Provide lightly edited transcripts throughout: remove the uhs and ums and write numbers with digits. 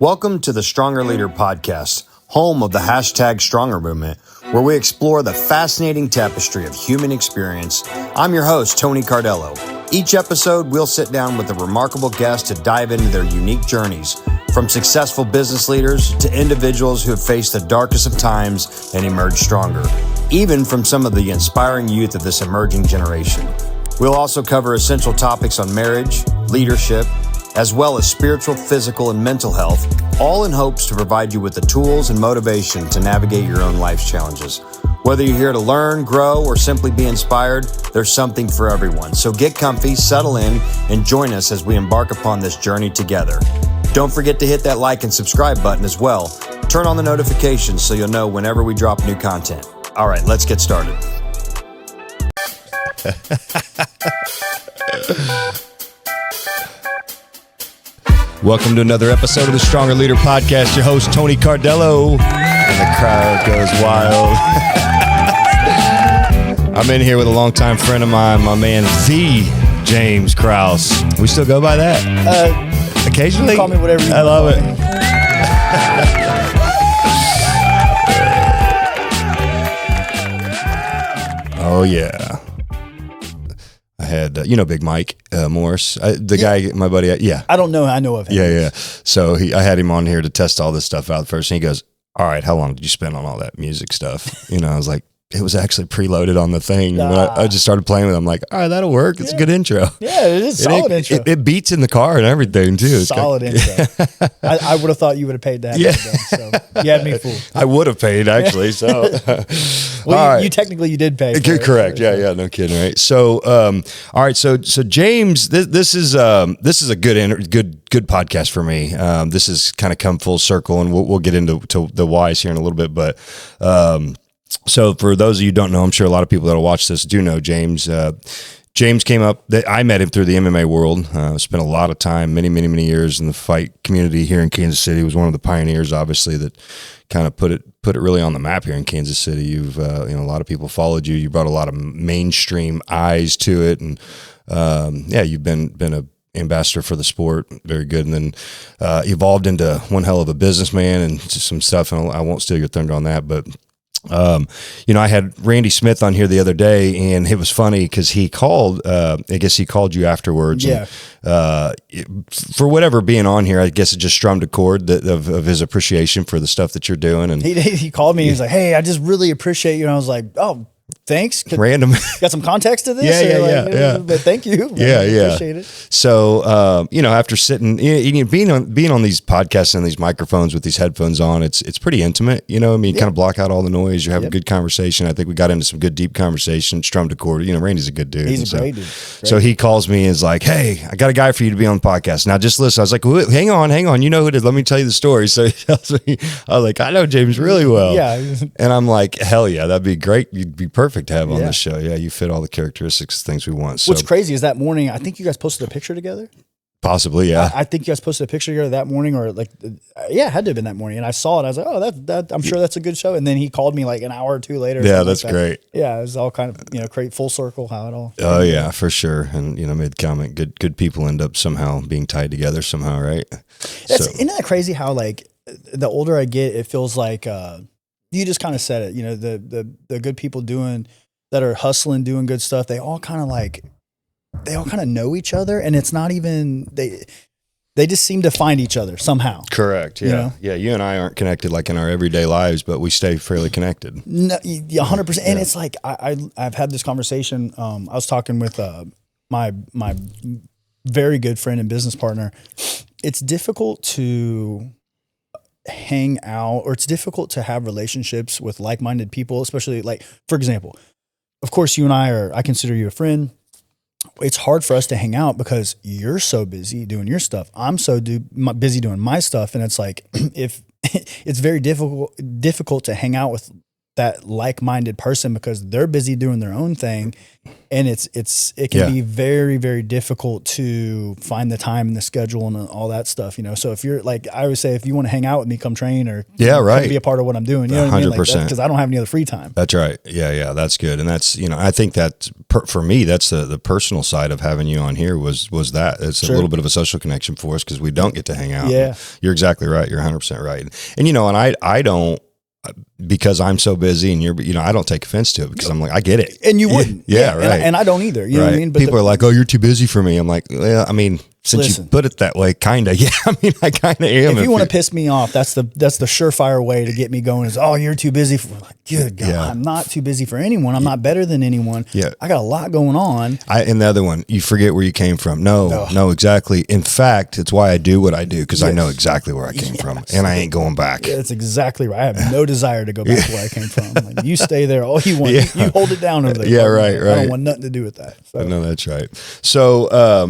Welcome to the Stronger Leader Podcast, home of the hashtag Stronger movement, where we explore the fascinating tapestry of human experience. I'm your host, Tony Cardello. Each episode, we'll sit down with a remarkable guest to dive into their unique journeys, from successful business leaders to individuals who have faced the darkest of times and emerged stronger, even from some of the inspiring youth of this emerging generation. We'll also cover essential topics on marriage, leadership, as well as spiritual, physical, and mental health, all in hopes to provide you with the tools and motivation to navigate your own life's challenges. Whether you're here to learn, grow, or simply be inspired, there's something for everyone. So get comfy, settle in, and join us as we embark upon this journey together. Don't forget to hit that like and subscribe button as well. Turn on the notifications so you'll know whenever we drop new content. All right, let's get started. Welcome to another episode of the Stronger Leader Podcast. Your host, Tony Cardello, and the crowd goes wild. I'm in here with a longtime friend of mine, my man, the James Krause. We still go by that? Occasionally? Call me whatever you want. I love it. Oh, yeah. I had, Big Mike Morris, the guy, my buddy. Yeah. I don't know. I know of him. Yeah. So I had him on here to test all this stuff out first. And he goes, all right, how long did you spend on all that music stuff? I was like, it was actually preloaded on the thing. When I just started playing with it, I'm like, all right, that'll work. It's a good intro. Yeah, it is a solid intro. It beats in the car and everything, too. Solid intro. I would have thought you would have paid that. Yeah. So you had me fooled. I would have paid, actually. So, well, you technically did pay. Correct. Yeah. No kidding. Right. So, all right. So James, this is a good podcast for me. This has kind of come full circle, and we'll get into the whys here in a little bit, but. So for those of you who don't know, I'm sure a lot of people that will watch this do know James. James came up, I met him through the MMA world, spent a lot of time, many years in the fight community here in Kansas City. He was one of the pioneers, obviously, that kind of put it really on the map here in Kansas City. You've, a lot of people followed you. You brought a lot of mainstream eyes to it. And, you've been a ambassador for the sport. Very good. And then evolved into one hell of a businessman and just some stuff. And I won't steal your thunder on that, but I had Randy Smith on here the other day, and it was funny because he called, I guess he called you afterwards. Yeah. And, for whatever being on here, I guess it just strummed a chord of his appreciation for the stuff that you're doing. And he called me and he's like, hey, I just really appreciate you. And I was like, oh, thanks. Random. Got some context to this? Yeah. But thank you. Yeah. Appreciate it. So, after sitting, being on these podcasts and these microphones with these headphones on, it's pretty intimate. Kind of block out all the noise. You have a good conversation. I think we got into some good, deep conversation, strummed a chord. Randy's a good dude. He's a great dude. So he calls me and is like, hey, I got a guy for you to be on the podcast. Now just listen. I was like, hang on. You know who it is. Let me tell you the story. So he tells me, I was like, I know James really well. Yeah. And I'm like, hell yeah, that'd be great. You'd be perfect to have on the show. Yeah, you fit all the characteristics, things we want. So. What's crazy is that morning, I think you guys posted a picture together. Possibly, yeah. I think you guys posted a picture together that morning, or it had to have been that morning. And I saw it. I was like, oh, that I'm sure that's a good show. And then he called me like an hour or two later. Yeah, that's great. Yeah, it was all kind of great full circle how it all. Oh yeah, for sure. And made the comment. Good people end up somehow being tied together somehow, right? Isn't that crazy? How like the older I get, it feels like you just kind of said it. The good people that are hustling, doing good stuff. They all kind of know each other, and it's not even they just seem to find each other somehow. Correct. Yeah. Yeah. You and I aren't connected like in our everyday lives, but we stay fairly connected. No, 100%. And it's like, I've had this conversation. I was talking with, my very good friend and business partner. It's difficult to hang out, or it's difficult to have relationships with like-minded people, especially like, for example, of course you and I consider you a friend. It's hard for us to hang out because you're so busy doing your stuff. I'm so busy doing my stuff. And it's like, if it's very difficult to hang out with like-minded person because they're busy doing their own thing. And it can be very, very difficult to find the time and the schedule and all that stuff, you know? So if you're like, I always say, if you want to hang out with me, come train or come be a part of what I'm doing, you know what I mean? 100%. Because I don't have any other free time. That's right. Yeah. That's good. And that's, you know, I think that for me, that's the personal side of having you on here was that it's a little bit of a social connection for us because we don't get to hang out. Yeah. You're exactly right. You're 100% right. And, you know, and I don't, because I'm so busy and you know, I don't take offense to it because I'm like, I get it. And you wouldn't. Yeah, right. And I don't either. You know what I mean? But people are like, oh, you're too busy for me. I'm like, well, I mean, since you put it that way, kind of. Yeah, I mean, I kind of am. If you want to piss me off, that's the surefire way to get me going is, oh, you're too busy for, like, good God, I'm not too busy for anyone. I'm not better than anyone. Yeah. I got a lot going on. And the other one, you forget where you came from. No, exactly. In fact, it's why I do what I do because I know exactly where I came from and I ain't going back. Yeah, that's exactly right. I have no desire to go back to where I came from. Like, you stay there all you want. You hold it down over there. Yeah, right. I don't want nothing to do with that. So. No, that's right. So,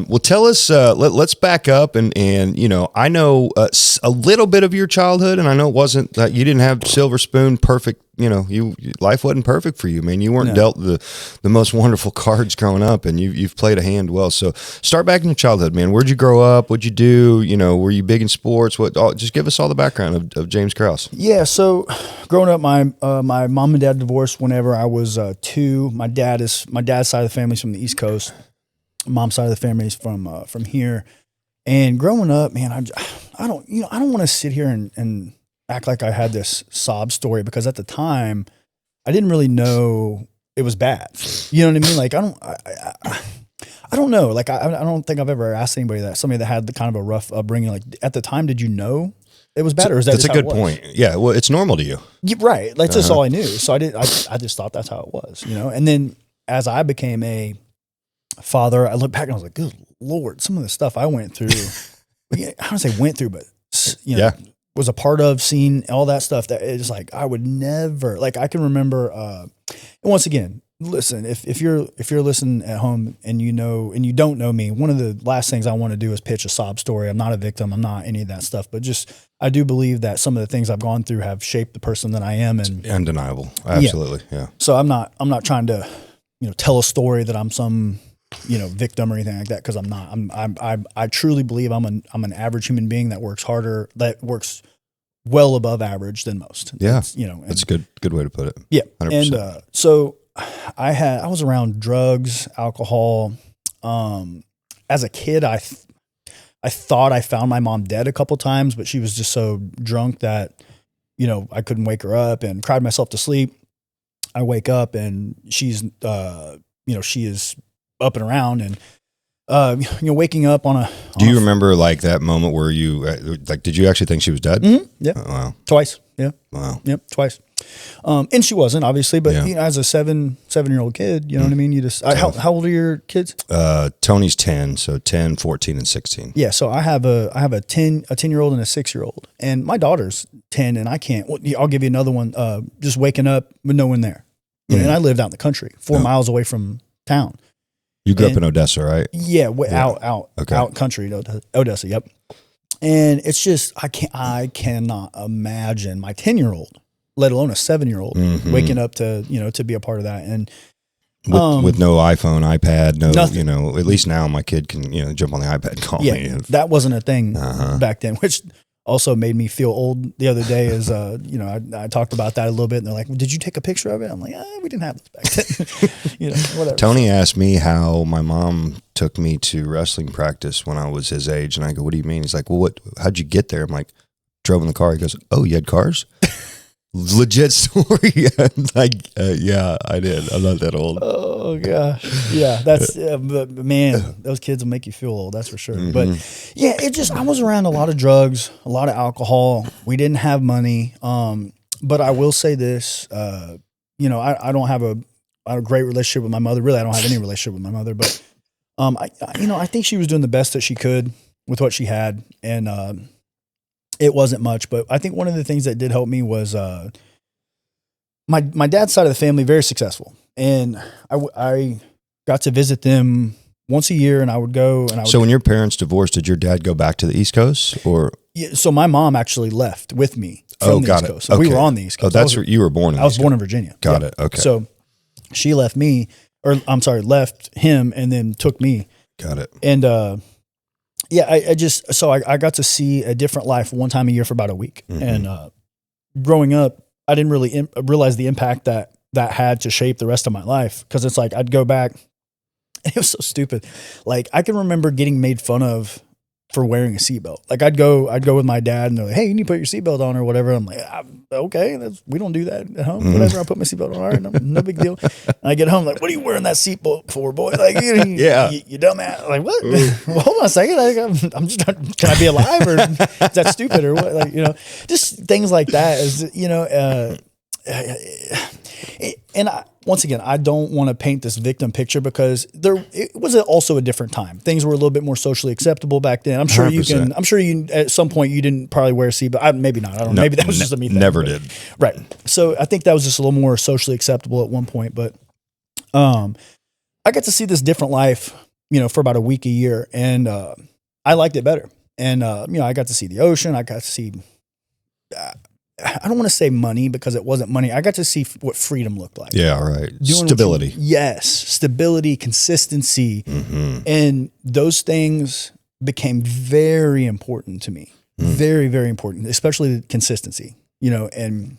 well, tell us, let's back up and, you know, I know a little bit of your childhood and I know it wasn't that you didn't have silver spoon perfect, you know, life wasn't perfect for you, man. You weren't dealt the most wonderful cards growing up and you've played a hand well. So start back in your childhood, man. Where'd you grow up? What'd you do? You know, were you big in sports? Just give us all the background of James Krause. Yeah. So growing up, my mom and dad divorced whenever I was 2. My dad's side of the family's from the East Coast. Mom's side of the family's from here. And growing up, man, I don't want to sit here and act like I had this sob story because at the time I didn't really know it was bad. You know what I mean? Like, I don't know. Like, I don't think I've ever asked somebody that had the kind of a rough upbringing. Like, at the time, did you know it was bad, or is that that's a good point? Yeah. Well, it's normal to you. Yeah, right. That's just all I knew. So I just thought that's how it was, you know? And then as I became a father, I look back and I was like, good Lord, some of the stuff I went through, I don't say went through, but you know, was a part of, seeing all that stuff that it's like, I would never, like, I can remember, and once again, listen, if you're listening at home and you know, and you don't know me, one of the last things I want to do is pitch a sob story. I'm not a victim. I'm not any of that stuff, but just, I do believe that some of the things I've gone through have shaped the person that I am. And it's undeniable. Absolutely. Yeah. So I'm not trying to, you know, tell a story that I'm some, you know, victim or anything like that. Cause I'm not, I truly believe I'm an average human being that works harder, that works well above average than most. Yeah. You know, that's a good way to put it. Yeah. 100%. And, so I was around drugs, alcohol. As a kid, I thought I found my mom dead a couple times, but she was just so drunk that, you know, I couldn't wake her up and cried myself to sleep. I wake up and she's, you know, she is up and around and, you know, waking up on a. Do you remember like that moment where you like? Did you actually think she was dead? Mm-hmm. Yeah. Oh, wow. Twice. Yeah. Wow. Yep. Twice. And she wasn't, obviously, but you know, as a 7-year-old kid, you know what I mean? You just, how old are your kids? Tony's 10, so 10, 14, and 16. Yeah. So I have a 10-year-old and a 6-year-old, and my daughter's 10, and I can't. Well, I'll give you another one. Just waking up with no one there, and I lived out in the country, 4 miles away from town. You grew up in Odessa, right? Yeah, out country, Odessa. Yep. And it's just I cannot imagine my 10-year-old, let alone a 7-year-old, waking up to, you know, to be a part of that. And with no iPhone, iPad, no nothing. You know, at least now my kid can, you know, jump on the iPad and call me. That wasn't a thing back then, which also made me feel old the other day. Is you know, I talked about that a little bit, and they're like, well, "Did you take a picture of it?" I'm like, "We didn't have this back then." You know, whatever. Tony asked me how my mom took me to wrestling practice when I was his age, and I go, "What do you mean?" He's like, "Well, how'd you get there?" I'm like, "Drove in the car." He goes, "Oh, you had cars?" Legit story. Like, yeah, I did. I'm not that old. Oh gosh, yeah. That's but man, those kids will make you feel old. That's for sure. But yeah, I was around a lot of drugs, a lot of alcohol. We didn't have money. But I will say this. You know, I don't have a great relationship with my mother. Really, I don't have any relationship with my mother. But I think she was doing the best that she could with what she had, and it wasn't much, but I think one of the things that did help me was my dad's side of the family, very successful. And I got to visit them once a year, and I would go. And I would So when your parents divorced, did your dad go back to the East Coast, or? Yeah, so my mom actually left with me from the East Coast. So we were on the East Coast. Oh, that's where you were born in. I was born in Virginia. Got it. Okay. So she left me, left him and then took me. Got it. And I got to see a different life one time a year for about a week. Mm-hmm. And growing up, I didn't really realize the impact that had to shape the rest of my life. Cause it's like, I'd go back and it was so stupid. Like I can remember getting made fun of for wearing a seatbelt. Like I'd go with my dad and they're like, hey, you need to put your seatbelt on or whatever. I'm like, okay, we don't do that at home. Whatever, I'll put my seatbelt on. All right, no big deal. And I get home like, what are you wearing that seatbelt for, boy? Like, you dumbass. Like, what? Well, hold on a second. I'm just trying, can I be alive or is that stupid or what? Like, just things like that is, and once again, I don't want to paint this victim picture because it was also a different time. Things were a little bit more socially acceptable back then. I'm sure 100%. I'm sure you at some point you didn't probably wear a seatbelt. Maybe not. I don't know. Maybe that was just a me thing. Never did. Right. So I think that was just a little more socially acceptable at one point. But I got to see this different life, for about a week a year, and I liked it better. And I got to see the ocean. I got to see. I don't want to say money because it wasn't money. I got to see what freedom looked like. Yeah, right. Stability. Yes. Stability, consistency. Mm-hmm. And those things became very important to me. Very, very important, especially consistency, and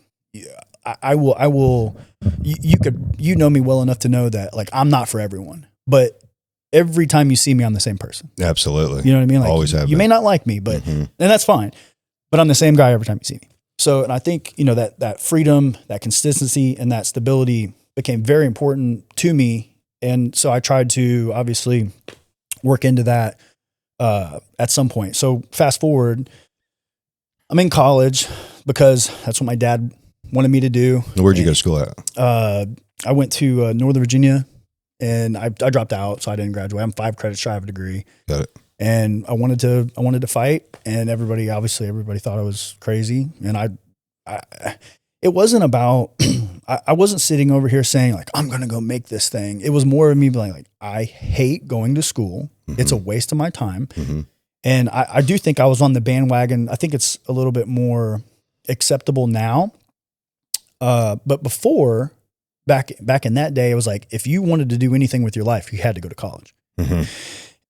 I will, you know me well enough to know that like, I'm not for everyone, but every time you see me, I'm the same person. Absolutely. You know what I mean? Like, always have. You may not like me, but, and that's fine, but I'm the same guy every time you see me. So, and I think, that freedom, that consistency, and that stability became very important to me. And so I tried to obviously work into that at some point. So fast forward, I'm in college because that's what my dad wanted me to do. Where'd you go to school at? I went to Northern Virginia, and I dropped out, so I didn't graduate. I'm 5 credits shy of a degree. Got it. And I wanted to fight, and everybody thought I was crazy. And it wasn't about, I wasn't sitting over here saying like, I'm going to go make this thing. It was more of me being like, I hate going to school. Mm-hmm. It's a waste of my time. Mm-hmm. And I do think I was on the bandwagon. I think it's a little bit more acceptable now. But before, back in that day, it was like, if you wanted to do anything with your life, you had to go to college. Mm-hmm.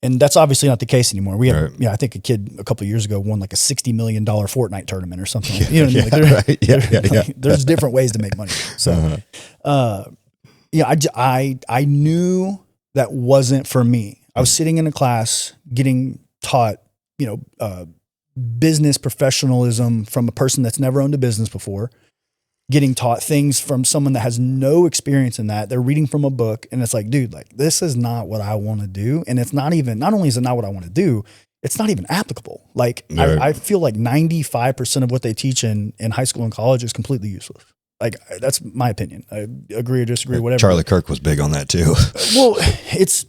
And that's obviously not the case anymore. We have, I think a kid a couple of years ago won like a $60 million Fortnite tournament or something. There's different ways to make money. So, I knew that wasn't for me. I was sitting in a class getting taught, business professionalism from a person that's never owned a business before, getting taught things from someone that has no experience in that. They're reading from a book, and it's like, dude, like this is not what I want to do. And it's not only is it not what I want to do, it's not even applicable. Like I feel like 95% of what they teach in high school and college is completely useless. Like that's my opinion. I agree or disagree, whatever. Charlie Kirk was big on that too. Well, it's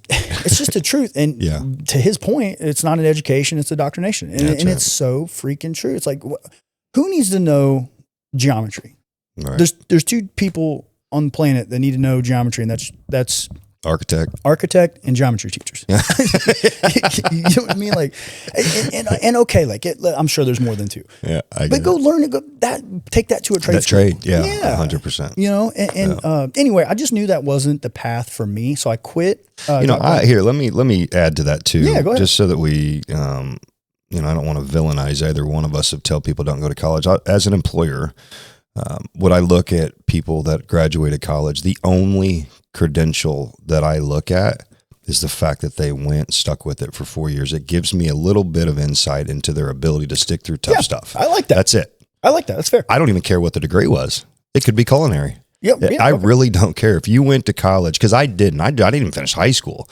just the truth. And to his point, it's not an education, it's indoctrination. And it's so freaking true. It's like, who needs to know geometry? Right. There's 2 people on the planet that need to know geometry, and that's architect and geometry teachers. You know what I mean? Like, and okay, like I'm sure there's more than 2. Yeah, but go learn it. Take that to a trade. Trade, yeah, 100%. Anyway, I just knew that wasn't the path for me, so I quit. Let me add to that too. Yeah, go ahead. Just so that we, I don't want to villainize either one of us. If tell people don't go to college. As an employer. When I look at people that graduated college, the only credential that I look at is the fact that they stuck with it for 4 years. It gives me a little bit of insight into their ability to stick through tough stuff. I like that. That's it. I like that. That's fair. I don't even care what the degree was. It could be culinary. I really don't care. If you went to college, because I didn't. I didn't even finish high school.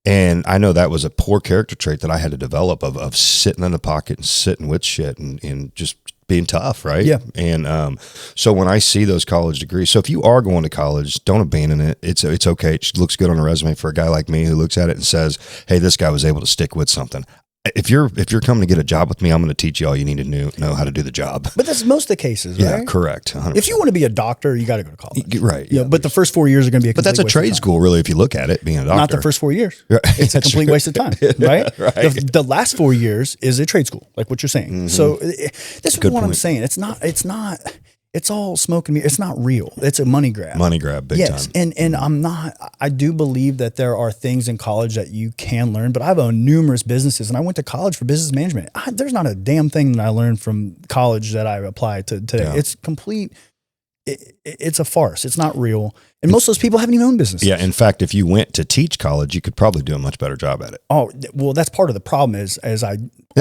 And I know that was a poor character trait that I had to develop of sitting in the pocket and sitting with shit and just being tough, right? Yeah. And so when I see those college degrees, so if you are going to college, don't abandon it. It's okay. It looks good on a resume for a guy like me who looks at it and says, hey, this guy was able to stick with something. if you're coming to get a job with me, I'm going to teach you all you need to know how to do the job. But that's most of the cases, right? Yeah, correct. 100%. If you want to be a doctor, you got to go to college. Right. Yeah. But the first 4 years are going to be But that's a trade school, really, if you look at it, being a doctor. Not the first 4 years. Right. It's a complete waste of time, right? Right. The last 4 years is a trade school, like what you're saying. Mm-hmm. So this is what I'm saying. It's all smoke and mirrors. It's not real. It's a money grab. Money grab, big time. And I do believe that there are things in college that you can learn, but I've owned numerous businesses and I went to college for business management. There's not a damn thing that I learned from college that I apply to today. Yeah. It's complete. It's a farce. It's not real. And most of those people haven't even owned businesses. Yeah. In fact, if you went to teach college, you could probably do a much better job at it. Oh, well, that's part of the problem that's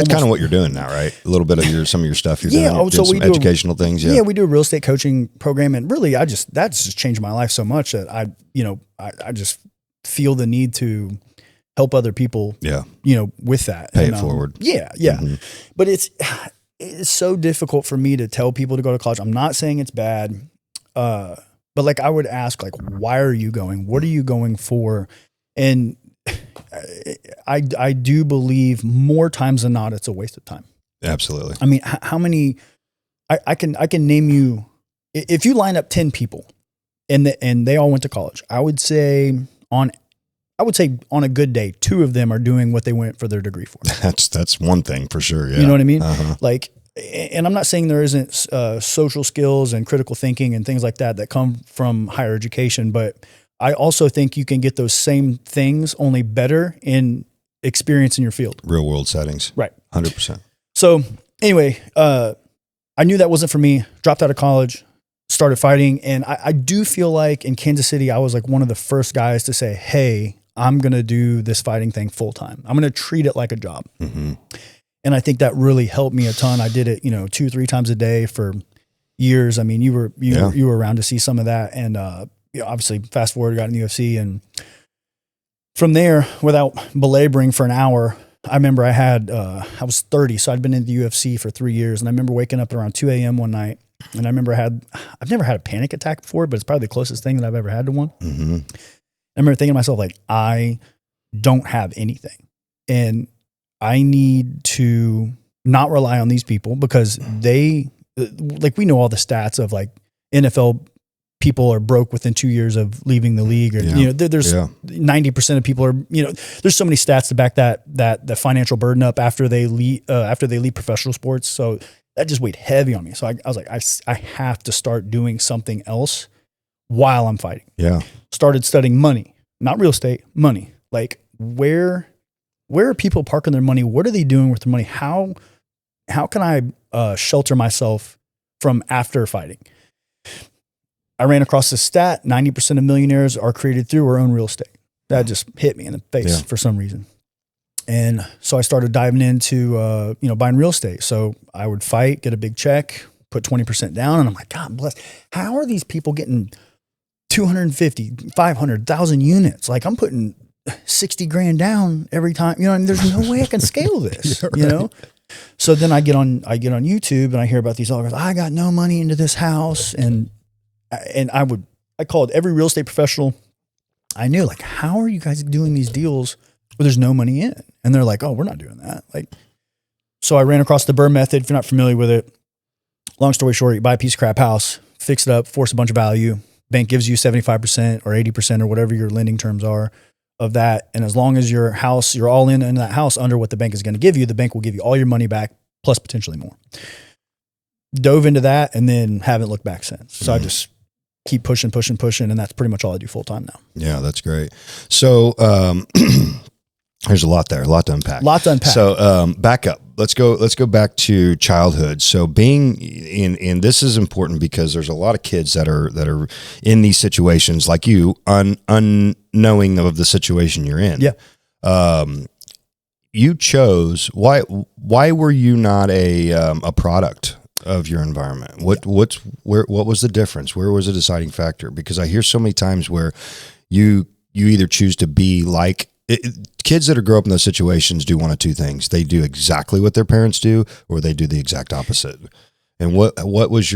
kind of what you're doing now, right? A little bit of some of your stuff you're doing. Yeah. So we do educational things. Yeah. Yeah. We do a real estate coaching program. And really, that's just changed my life so much that I just feel the need to help other people, with that. Pay it forward. Yeah. Yeah. Mm-hmm. But it's so difficult for me to tell people to go to college. I'm not saying it's bad. But like I would ask, like, why are you going? What are you going for? And I do believe more times than not, it's a waste of time. Absolutely. I mean, how many, I can name you, if you line up 10 people and they all went to college, I would say on a good day, 2 of them are doing what they went for their degree for. That's one thing for sure. Yeah. You know what I mean? Uh-huh. Like, and I'm not saying there isn't social skills and critical thinking and things like that come from higher education, but I also think you can get those same things only better in experience in your field. Real world settings. Right. 100%. So anyway, I knew that wasn't for me, dropped out of college, started fighting. And I do feel like in Kansas City, I was like one of the first guys to say, hey, I'm going to do this fighting thing full time. I'm going to treat it like a job. Mm-hmm. And I think that really helped me a ton. I did it, 2-3 times a day for years. I mean, you were around to see some of that. And, obviously fast forward, got in the UFC. And from there, without belaboring for an hour, I remember I was 30. So I'd been in the UFC for 3 years. And I remember waking up around 2 a.m. one night. And I remember I've never had a panic attack before, but it's probably the closest thing that I've ever had to one. Mm-hmm. I remember thinking to myself, like, I don't have anything. And I need to not rely on these people because we know all the stats of like NFL people are broke within 2 years of leaving the league, or, there's 90% of people are, there's so many stats to back that the financial burden up after they leave professional sports. So that just weighed heavy on me. So I was like, I have to start doing something else while I'm fighting. Yeah. Started studying money, not real estate, money. Like where are people parking their money? What are they doing with their money? How can I shelter myself from after fighting? I ran across this stat: 90% of millionaires are created through or own real estate. That just hit me in the face for some reason. And so I started diving into buying real estate. So I would fight, get a big check, put 20% down, and I'm like, God bless. How are these people getting 250, 500,000 units? Like I'm putting 60 grand down every time, and there's no way I can scale this, So then I get on YouTube and I hear about these offers. I got no money into this house. And I called every real estate professional I knew, like, how are you guys doing these deals where there's no money in? And they're like, oh, we're not doing that. So I ran across the Burr method. If you're not familiar with it, long story short, you buy a piece of crap house, fix it up, force a bunch of value. Bank gives you 75% or 80% or whatever your lending terms are of that. And as long as you're all in that house under what the bank is going to give you, the bank will give you all your money back plus potentially more. Dove into that and then haven't looked back since. So I just keep pushing. And that's pretty much all I do full time now. Yeah, that's great. So, there's a lot there, a lot to unpack. So, back up. Let's go back to childhood. So being in this is important because there's a lot of kids that are in these situations like you, unknowing of the situation you're in. Yeah. You chose, why were you not a product of your environment? What was the difference? Where was the deciding factor? Because I hear so many times where you either choose to be like kids that grow up in those situations do one of two things. They do exactly what their parents do, or they do the exact opposite. And what was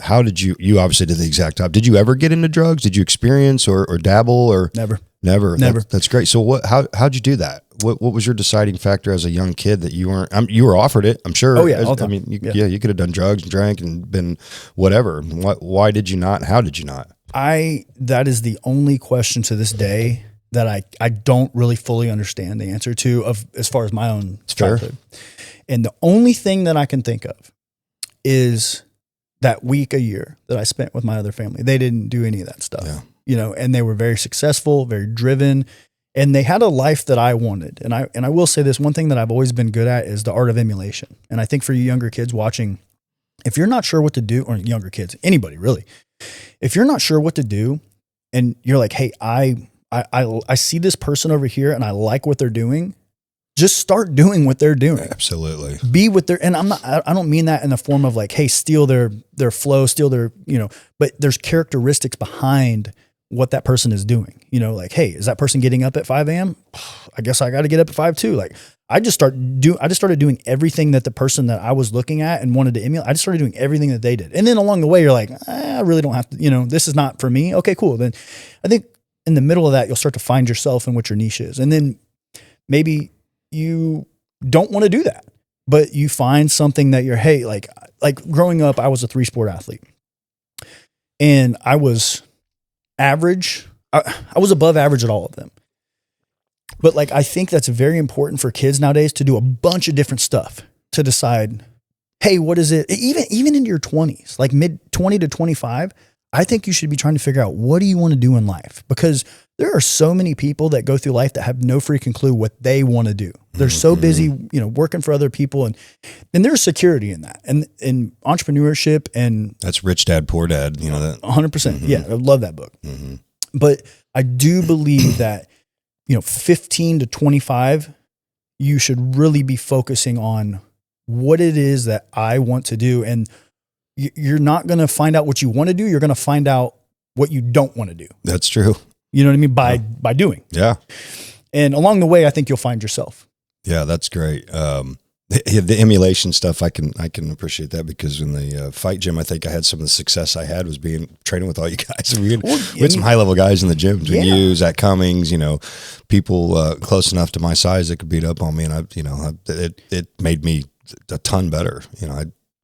how did you obviously did the exact opposite. Did you ever get into drugs? Did you experience or dabble or Never. Never. That's great. So how'd you do that? what was your deciding factor as a young kid that you weren't, you were offered it, I'm sure. Oh yeah. I mean, you could have done drugs and drank and been whatever. Why did you not? How did you not? That is the only question to this day that I don't really fully understand the answer to as far as my own childhood. And the only thing that I can think of is that week a year that I spent with my other family. They didn't do any of that stuff, and they were very successful, very driven, and they had a life that I wanted. And I will say this, one thing that I've always been good at is the art of emulation. And I think for you younger kids watching, if you're not sure what to do, or younger kids, anybody really, if you're not sure what to do and you're like, hey, I see this person over here and I like what they're doing, just start doing what they're doing. Absolutely. Be with their, and I don't mean that in the form of like, hey, steal their flow, steal their, but there's characteristics behind what that person is doing. Like, hey, is that person getting up at 5 a.m.? I guess I got to get up at 5 too. Like I just started doing everything that the person that I was looking at and wanted to emulate. I just started doing everything that they did. And then along the way, you're like, I really don't have to, this is not for me. Okay, cool. Then I think in the middle of that, you'll start to find yourself and what your niche is. And then maybe you don't want to do that, but you find something that you're, hey, like growing up, I was a 3-sport athlete and I was average. I was above average at all of them. But like, I think that's very important for kids nowadays to do a bunch of different stuff to decide, hey, what is it? Even into your 20s, like mid 20 to 25, I think you should be trying to figure out, what do you want to do in life? Because there are so many people that go through life that have no freaking clue what they want to do. They're so busy, working for other people, and there's security in that, and in entrepreneurship, and that's Rich Dad Poor Dad. That 100%. Yeah, I love that book. But I do believe that 15 to 25, you should really be focusing on what it is that I want to do, and you're not going to find out what you want to do. You're going to find out what you don't want to do. That's true. You know what I mean? By doing. Yeah. And along the way, I think you'll find yourself. Yeah, that's great. The emulation stuff, I can appreciate that, because in the fight gym, I think I had some of the success I had was training with all you guys. We had some high level guys in the gym between you, Zach Cummings, people close enough to my size that could beat up on me, and it made me a ton better.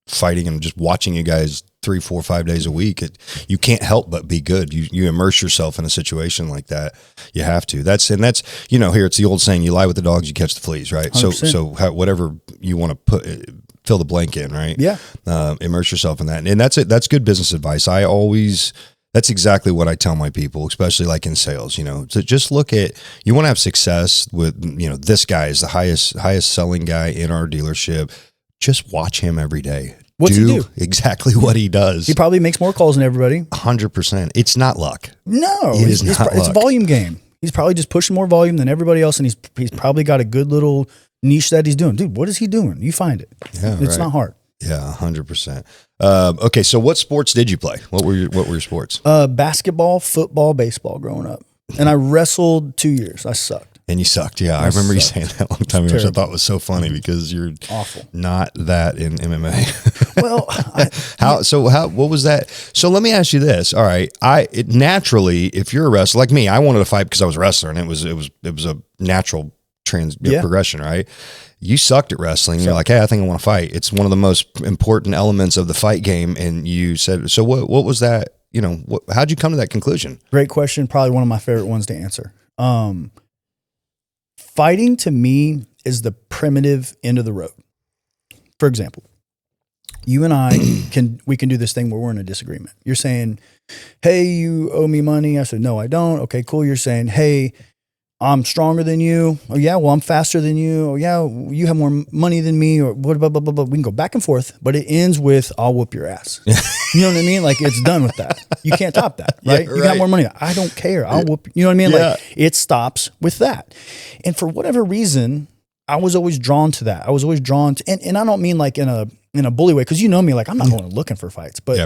Fighting and just watching you guys 3, 4, 5 days a week, you can't help but be good. You immerse yourself in a situation like that. You have to. That's here it's the old saying: you lie with the dogs, you catch the fleas, right? 100%. So whatever you want to fill the blank in, right? Yeah. Immerse yourself in that, and that's it. That's good business advice. That's exactly what I tell my people, especially like in sales. To just look at, you want to have success with this guy is the highest selling guy in our dealership. Just watch him every day. What's he do? Exactly what he does. He probably makes more calls than everybody. 100%. It's not luck. No, it's a volume game. He's probably just pushing more volume than everybody else, and he's probably got a good little niche that he's doing. Dude, what is he doing? You find it. Yeah, it's not hard. Yeah, 100%. Okay, so what sports did you play? What were your sports? Basketball, football, baseball growing up. And I wrestled 2 years. I sucked. And you sucked. Yeah, I remember you saying that a long time ago, which I thought was so funny, because you're awful. Not that in MMA. Well, what was that? So let me ask you this. All right. Naturally, if you're a wrestler like me, I wanted to fight because I was a wrestler, and it was a natural progression, right? You sucked at wrestling. You're like, hey, I think I want to fight. It's one of the most important elements of the fight game. And you said, so what was that? How'd you come to that conclusion? Great question. Probably one of my favorite ones to answer. Fighting to me is the primitive end of the road. For example, you and I can do this thing where we're in a disagreement. You're saying, hey, you owe me money. I said, no, I don't. Okay, cool. You're saying, hey, I'm stronger than you. Oh yeah, well, I'm faster than you. Oh yeah, you have more money than me, or blah, blah, blah, blah, blah. We can go back and forth, but it ends with, I'll whoop your ass. You know what I mean? Like, it's done with that. You can't top that, right? You got more money. I don't care. I'll whoop. You know what I mean? Yeah. Like, it stops with that. And for whatever reason, I was always drawn to that. I was always drawn to, and I don't mean like in a bully way, because you know me, like I'm not going looking for fights, but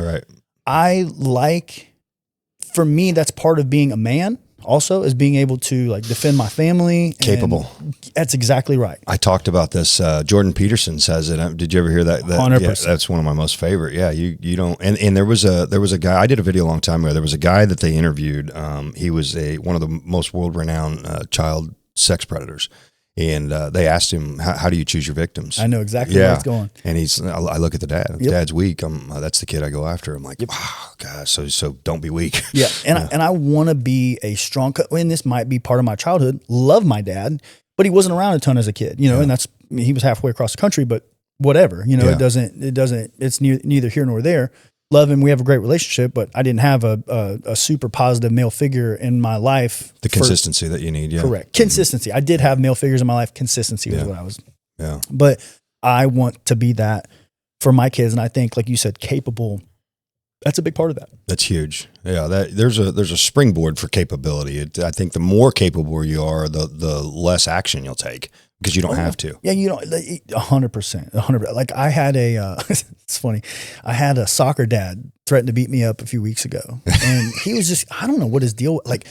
for me, that's part of being a man. Also, is being able to like defend my family. Capable. That's exactly right. I talked about this. Jordan Peterson says it. Did you ever hear that? 100%. Yeah, that's one of my most favorite. Yeah, you don't. And there was a guy. I did a video a long time ago. There was a guy that they interviewed. He was one of the most world renowned child sex predators. And they asked him, how do you choose your victims? I know exactly where it's going. And I look at the dad. If dad's weak, that's the kid I go after. I'm like, oh, gosh, so don't be weak. Yeah. And I want to be a strong, and this might be part of my childhood, love my dad, but he wasn't around a ton as a kid, and he was halfway across the country, but whatever, it's neither here nor there. Love him. We have a great relationship, but I didn't have a super positive male figure in my life. The consistency that you need. Yeah. Correct. Consistency. I did have male figures in my life. Consistency was what I was. Yeah. But I want to be that for my kids. And I think, like you said, capable, that's a big part of that. That's huge. Yeah. There's a springboard for capability. I think the more capable you are, the less action you'll take. Because you don't have to. Yeah, 100%. 100%. Like I had it's funny. I had a soccer dad threaten to beat me up a few weeks ago. And he was just, I don't know what his deal, like,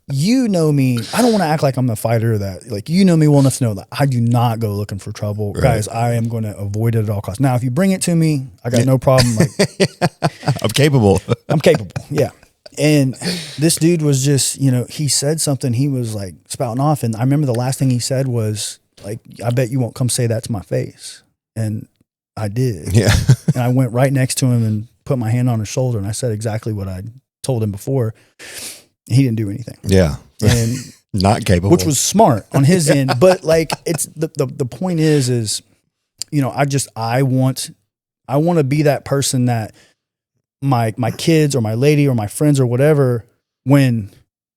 me. I don't want to act like I'm the fighter that, like, me well enough to know that I do not go looking for trouble. Right. Guys, I am going to avoid it at all costs. Now, if you bring it to me, I got no problem. Like, I'm capable. Yeah. And this dude was just, he said something, he was like spouting off. And I remember the last thing he said was, like, I bet you won't come say that to my face. And I did. Yeah. And I went right next to him and put my hand on his shoulder. And I said exactly what I told him before. He didn't do anything. Yeah. And not capable, which was smart on his end. But like, it's the point is, I want to be that person that my kids or my lady or my friends or whatever, when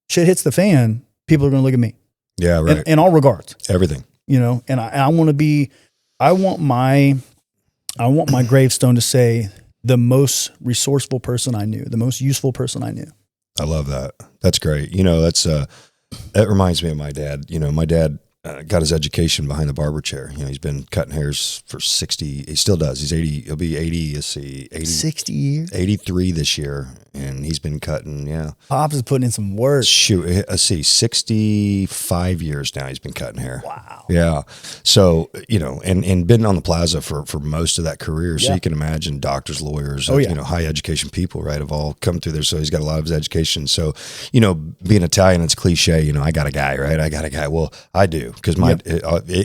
shit hits the fan, people are going to look at me. Yeah. Right. In all regards. Everything. And I want my gravestone to say the most resourceful person I knew, the most useful person I knew. I love that. That's great. That reminds me of my dad. My dad got his education behind the barber chair. He's been cutting hairs for 60. He still does. He's 80. He'll be 80. Let's see, 80, 60 years, 83 this year. And he's been cutting. Yeah. Pops is putting in some work. Shoot. Let's see, 65 years now he's been cutting hair. Wow. Yeah. So, and been on the plaza for most of that career. So you can imagine doctors, lawyers, high education people, right, have all come through there. So he's got a lot of his education. So, being Italian, it's cliche, I got a guy, right? I got a guy. Well, I do. Because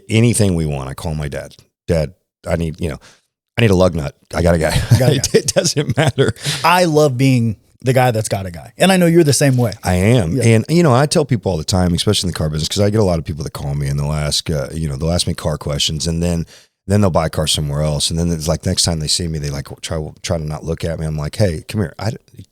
anything we want, I call my dad. Dad, I need a lug nut. I got a guy. It doesn't matter. I love being the guy that's got a guy. And I know you're the same way. I am. Yeah. And, I tell people all the time, especially in the car business, because I get a lot of people that call me and they'll ask, they'll ask me car questions, and then they'll buy a car somewhere else. And then it's like, next time they see me, they like try to not look at me. I'm like, hey, come here.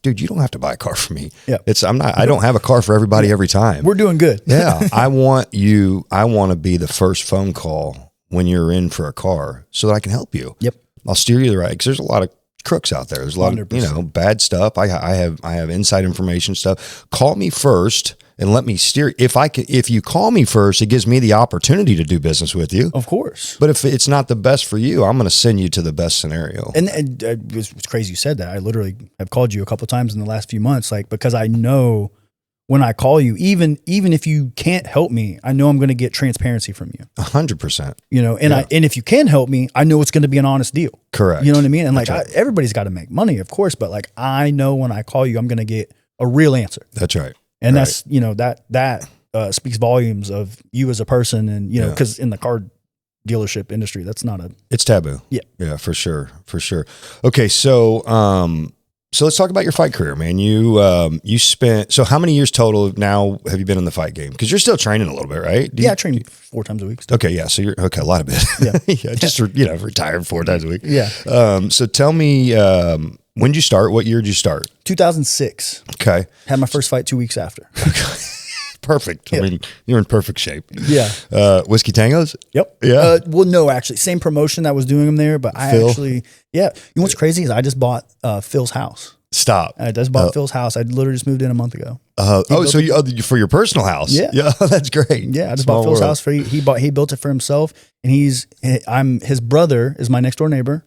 Dude, you don't have to buy a car for me. Yeah. I don't have a car for everybody every time. We're doing good. Yeah. I want to be the first phone call when you're in for a car so that I can help you. Yep. I'll steer you the right, because there's a lot of crooks out there. There's a lot 100%. Of bad stuff. I have inside information stuff. Call me first and let me steer. If you call me first, it gives me the opportunity to do business with you. Of course. But if it's not the best for you, I'm going to send you to the best scenario. And it's crazy you said that. I literally have called you a couple of times in the last few months, like, because I know when I call you, even if you can't help me, I know I'm going to get transparency from you. 100%. And if you can help me, I know it's going to be an honest deal. Correct. You know what I mean? And like, everybody's got to make money, of course, but like, I know when I call you, I'm going to get a real answer. That's right. And that's, that speaks volumes of you as a person. And, because in the car dealership industry, that's not it's taboo. Yeah. Yeah, for sure. For sure. Okay. So let's talk about your fight career, man. You spent, so how many years total now have you been in the fight game? Because you're still training a little bit, right? I train 4 times a week. Still. Okay. Yeah. So you're, a lot of it. Yeah. Just, retired 4 times a week. Yeah. So tell me, when did you start? What year did you start? 2006. Okay. Had my first fight 2 weeks after. Perfect. Yep. I mean, you're in perfect shape. Yeah. Whiskey Tangos? Yep. Yeah. Well, no, actually, same promotion that was doing them there, but I actually, You know what's crazy is I just bought Phil's house. Stop. I just bought Phil's house. I literally just moved in a month ago. So you for your personal house? Yeah. Yeah. That's great. Yeah. I just bought Phil's house. He built it for himself, and his brother is my next door neighbor,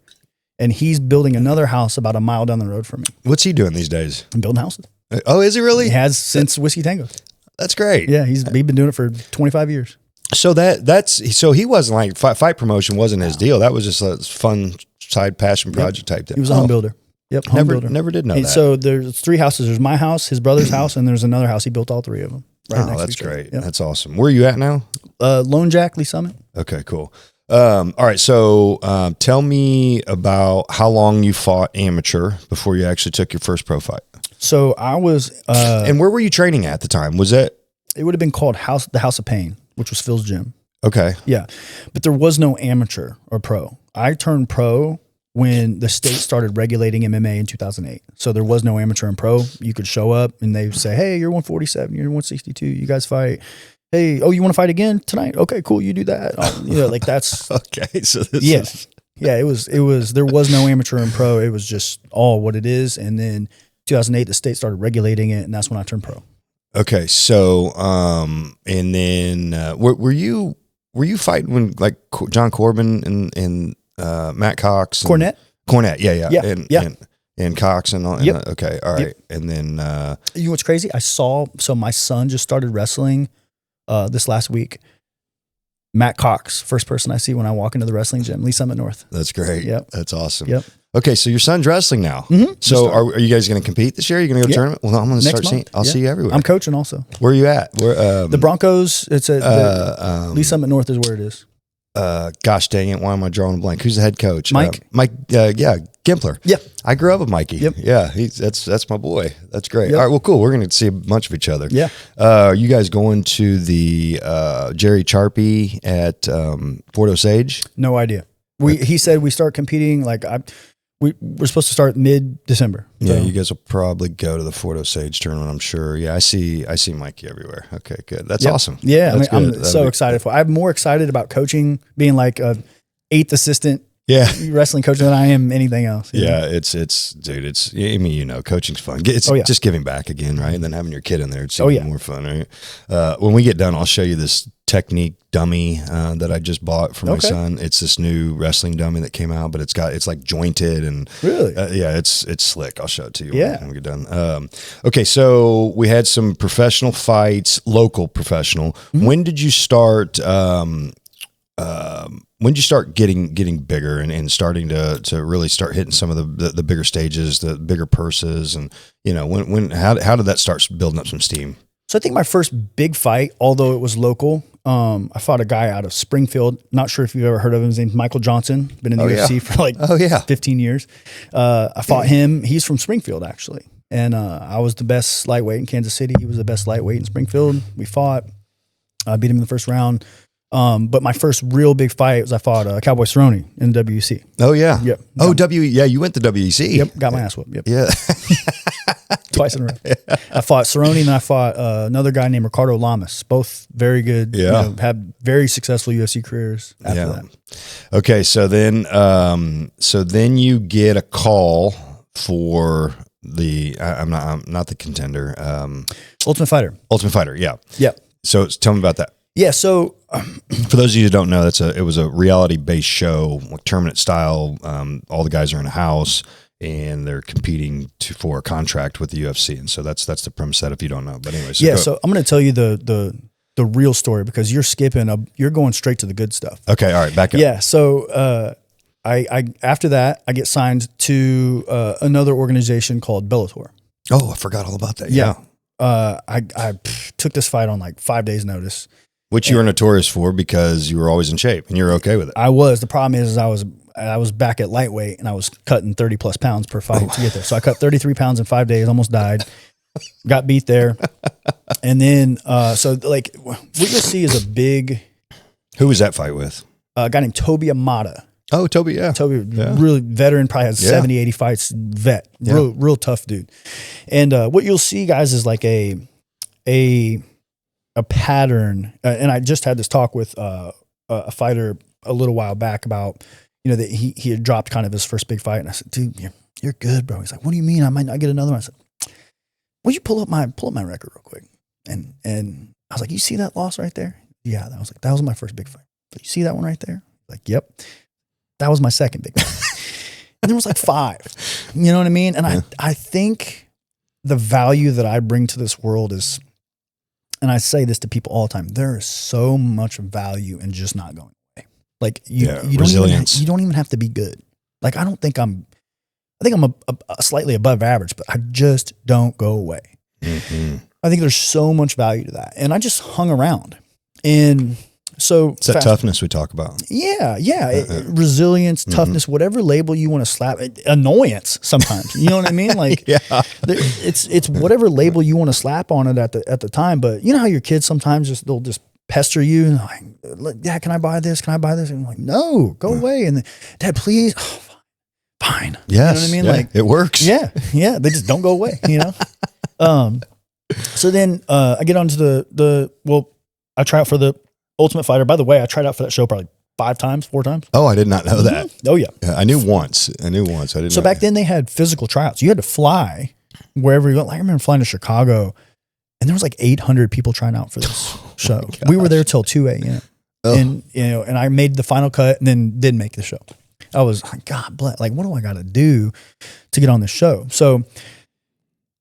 and he's building another house about a mile down the road from me. What's he doing these days? I'm building houses. Oh, is he really? He has since Whiskey Tango. That's great. Yeah, he's been doing it for 25 years. So so he wasn't like fight promotion wasn't his deal. That was just a fun side passion project type thing. He was a home builder. Yep, home builder. Never did know that. So there's 3 houses. There's my house, his brother's house, and there's another house. He built all 3 of them. right Oh, next that's to each other. great. Yep. That's awesome. Where are you at now? Lone Jack, Lee Summit. Okay, cool. All right. So tell me about how long you fought amateur before you actually took your first pro fight. So I was, And where were you training at the time? Was it? it would have been called the House of Pain, which was Phil's gym. Okay. Yeah. But there was no amateur or pro. I turned pro when the state started regulating MMA in 2008. So there was no amateur and pro. You could show up and they say, hey, you're 147, you're 162, you guys fight. Hey, oh, you want to fight again tonight? Okay, cool. You do that. Like that's Okay. So this is. Yeah, it was, there was no amateur and pro. It was just all what it is. And then 2008, the state started regulating it. And that's when I turned pro. Okay. So, and then, were you fighting when like John Corbin and Matt Cox? Cornette? Yeah. And Cox and all. Yep. Okay. All right. Yep. And then, you know what's crazy? So my son just started wrestling this last week. Matt Cox, first person I see when I walk into the wrestling gym, Lee Summit North. That's great. Yep. That's awesome. Yep. Okay, so your son's wrestling now. Mm-hmm. So are you guys going to compete this year? Are you going to go to tournament? Well, I'm going to start seeing. I'll see you everywhere. I'm coaching also. Where are you at? Where the Broncos? It's at Lee Summit North is where it is. Gosh dang it! Why am I drawing a blank? Who's the head coach? Mike. Gimpler. Yeah, I grew up with Mikey. Yep. Yeah, that's my boy. That's great. Yep. All right, well, cool. We're going to see a bunch of each other. Yeah. Are you guys going to the Jerry Charpy at Fort Osage? No idea. He said we start competing we're supposed to start mid-December. Yeah, So. you guys will probably go to the Fort Osage tournament, I'm sure. Yeah, I see Mikey everywhere. Okay, good. That's awesome. Yeah, That's I'm so excited for it. I'm more excited about coaching, being like a 8th assistant wrestling coach than I am anything else. Yeah, it's dude, I mean, coaching's fun. It's just giving back again, right? And then having your kid in there, it's even more fun, right? When we get done, I'll show you this technique dummy that I just bought for my son. It's this new wrestling dummy that came out, but it's like jointed and really, it's slick. I'll show it to you when we get done. Okay, so we had some professional fights, local professional. Mm-hmm. When did you start? When did you start getting bigger and starting to really start hitting some of the bigger stages, the bigger purses, and how did that start building up some steam? So I think my first big fight, although it was local, I fought a guy out of Springfield. Not sure if you've ever heard of him. His name's Michael Johnson. Been in the UFC for 15 years. I fought him. He's from Springfield actually, and I was the best lightweight in Kansas City. He was the best lightweight in Springfield. We fought. I beat him in the first round. But my first real big fight was I fought Cowboy Cerrone in the WEC. Oh yeah. Yep. Oh you went to WEC. Yep. Got my ass whooped. Yep. Yeah. Twice in a row. Yeah. I fought Cerrone and I fought another guy named Ricardo Lamas. Both very good. Yeah. Had very successful UFC careers after that. Okay. So then you get a call for the I'm not the contender. Ultimate Fighter. Yeah. Yeah. So tell me about that. Yeah. So for those of you who don't know, it was a reality based show, like tournament style. All the guys are in a house and they're competing for a contract with the UFC, and so that's the premise of that. If you don't know, but anyway, so I'm going to tell you the real story because you're going straight to the good stuff. Okay, all right, back up. Yeah. So I after that I get signed to another organization called Bellator. Oh, I forgot all about that. Yeah. I took this fight on like 5 days notice. Which you were notorious for because you were always in shape and you're okay with it. I was. The problem is I was back at lightweight and I was cutting 30 plus pounds per fight to get there. So I cut 33 pounds in 5 days, almost died, got beat there. And then, so like what you'll see is a big. Who was that fight with? A guy named Toby Amata. Oh, Toby, yeah. Really veteran, probably has 70, 80 fights, vet, real tough dude. And what you'll see, guys, is like a pattern. And I just had this talk with a fighter a little while back about, that he had dropped kind of his first big fight. And I said, dude, you're good, bro. He's like, what do you mean? I might not get another one. I said, will you pull up my record real quick? And I was like, you see that loss right there? Yeah. I was like, that was my first big fight. But you see that one right there? Like, yep. That was my second big one. And there was like 5. You know what I mean? And I think the value that I bring to this world is, and I say this to people all the time, there is so much value in just not going away. Like you don't even have to be good. Like I think I'm a slightly above average, but I just don't go away. Mm-hmm. I think there's so much value to that. And I just hung around. And so it's that toughness we talk about. Yeah. Resilience, toughness, whatever label you want to slap it, annoyance sometimes, you know what I mean? Like it's whatever label you want to slap on it at the time. But you know how your kids sometimes they'll just pester you and like, Dad, can I buy this? Can I buy this? And I'm like, no, go away. And then, Dad, please. Oh, fine. Yes. You know what I mean? Like it works. Yeah. They just don't go away, you know? So then, I get onto I try out for the Ultimate Fighter. By the way, I tried out for that show probably 4 times. Oh, I did not know that. Oh yeah. I knew once. I didn't. So back then they had physical tryouts. You had to fly wherever you went. Like I remember flying to Chicago and there was like 800 people trying out for this show. We were there till 2 a.m. And, and I made the final cut and then didn't make the show. I was like, God bless, like, what do I got to do to get on this show? So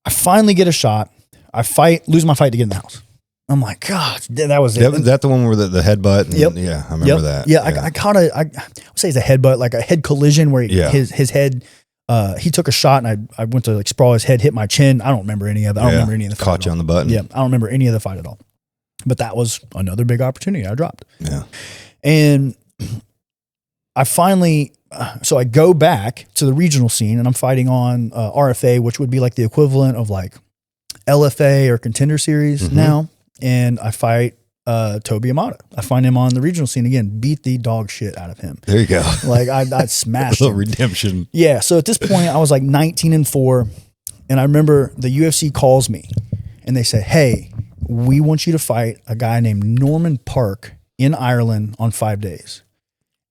I finally get a shot. I lose my fight to get in the house. I'm like, God, that was it. Is that the one where the headbutt? And, yep. Yeah, I remember that. Yeah, I caught I would say it's a headbutt, like a head collision where his head, he took a shot and I went to like sprawl his head, hit my chin. I don't remember any of it. I don't remember any of the fight. Caught you on the button. Yeah, I don't remember any of the fight at all. But that was another big opportunity I dropped. Yeah. And I finally, so I go back to the regional scene and I'm fighting on RFA, which would be like the equivalent of like LFA or Contender Series now. And I fight Toby Amata. I find him on the regional scene again, beat the dog shit out of him. There you go. Like I smashed a little him. redemption. Yeah. So at this point I was like 19-4. And I remember the UFC calls me and they say, hey, we want you to fight a guy named Norman Park in Ireland on 5 days.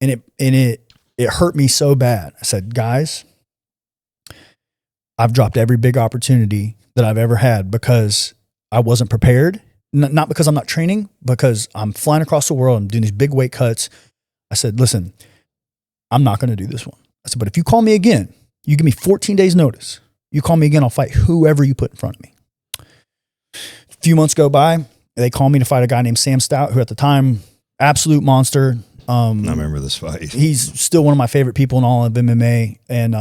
And it hurt me so bad. I said, guys, I've dropped every big opportunity that I've ever had because I wasn't prepared. Not because I'm not training, because I'm flying across the world. I'm doing these big weight cuts. I said, listen, I'm not going to do this one. I said, but if you call me again, you give me 14 days notice. You call me again, I'll fight whoever you put in front of me. A few months go by. They call me to fight a guy named Sam Stout, who at the time, absolute monster. I remember this fight. He's still one of my favorite people in all of MMA, and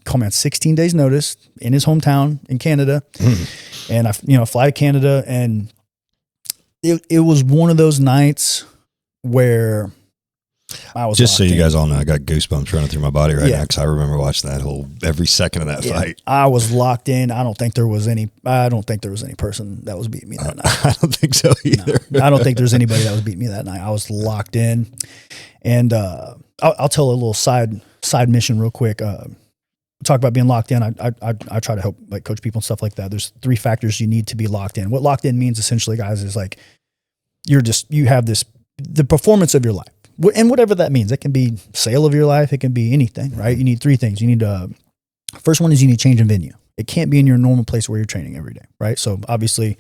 called me on 16 days notice in his hometown in Canada. And I fly to Canada, and it was one of those nights where I was just so you guys all know, I got goosebumps running through my body right now because I remember watching that every second of that fight. I was locked in. I don't think there was any person that was beating me that night. I don't think so either. No, I don't think there's anybody that was beating me that night. I was locked in, and I'll tell a little side mission real quick. Talk about being locked in. I try to help like coach people and stuff like that. There's 3 factors you need to be locked in. What locked in means essentially, guys, is like you have the performance of your life. And whatever that means, it can be sale of your life. It can be anything, right? You need 3 things. You need first one is you need change in venue. It can't be in your normal place where you're training every day, right? So obviously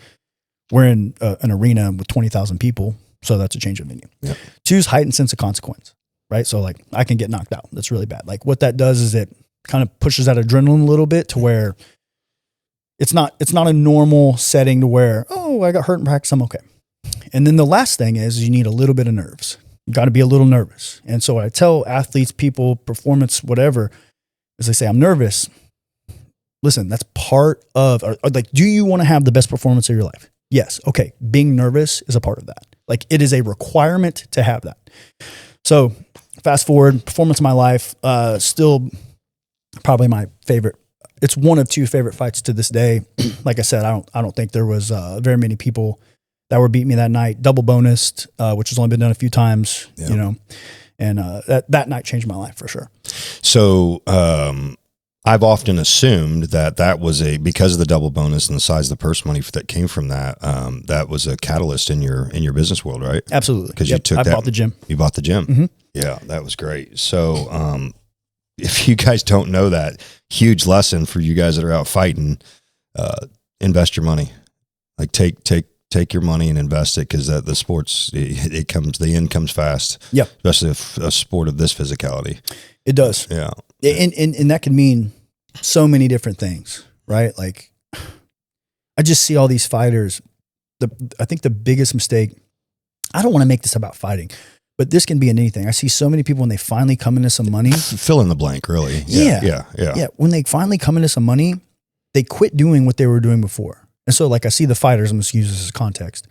we're in an arena with 20,000 people. So that's a change in venue. Yep. 2 is heightened sense of consequence, right? So like I can get knocked out. That's really bad. Like what that does is it kind of pushes that adrenaline a little bit to where it's not a normal setting to where, oh, I got hurt in practice, I'm okay. And then the last thing is you need a little bit of nerves. You got to be a little nervous. And so what I tell athletes, people, performance, whatever, is they say, I'm nervous. Listen, that's part of, or like, do you want to have the best performance of your life? Yes. Okay. Being nervous is a part of that. Like it is a requirement to have that. So fast forward, performance of my life, still probably my favorite. It's one of 2 favorite fights to this day. Like I said, I don't think there was very many people that were beating me that night. Double bonused, which has only been done a few times, and that night changed my life for sure. So I've often assumed that was because of the double bonus and the size of the purse money that came from that, that was a catalyst in your business world, right? Absolutely. Because you took I bought the gym. You bought the gym. Mm-hmm. Yeah, that was great. So if you guys don't know that, huge lesson for you guys that are out fighting, invest your money. Like take your money and invest it, because the sports, the end comes fast. Yep. Especially a sport of this physicality. It does. Yeah. And that can mean so many different things, right? Like I just see all these fighters. I think the biggest mistake, I don't want to make this about fighting, but this can be in anything. I see so many people when they finally come into some money. Fill in the blank, really. Yeah. When they finally come into some money, they quit doing what they were doing before. And so like I see the fighters, I'm just using this as context.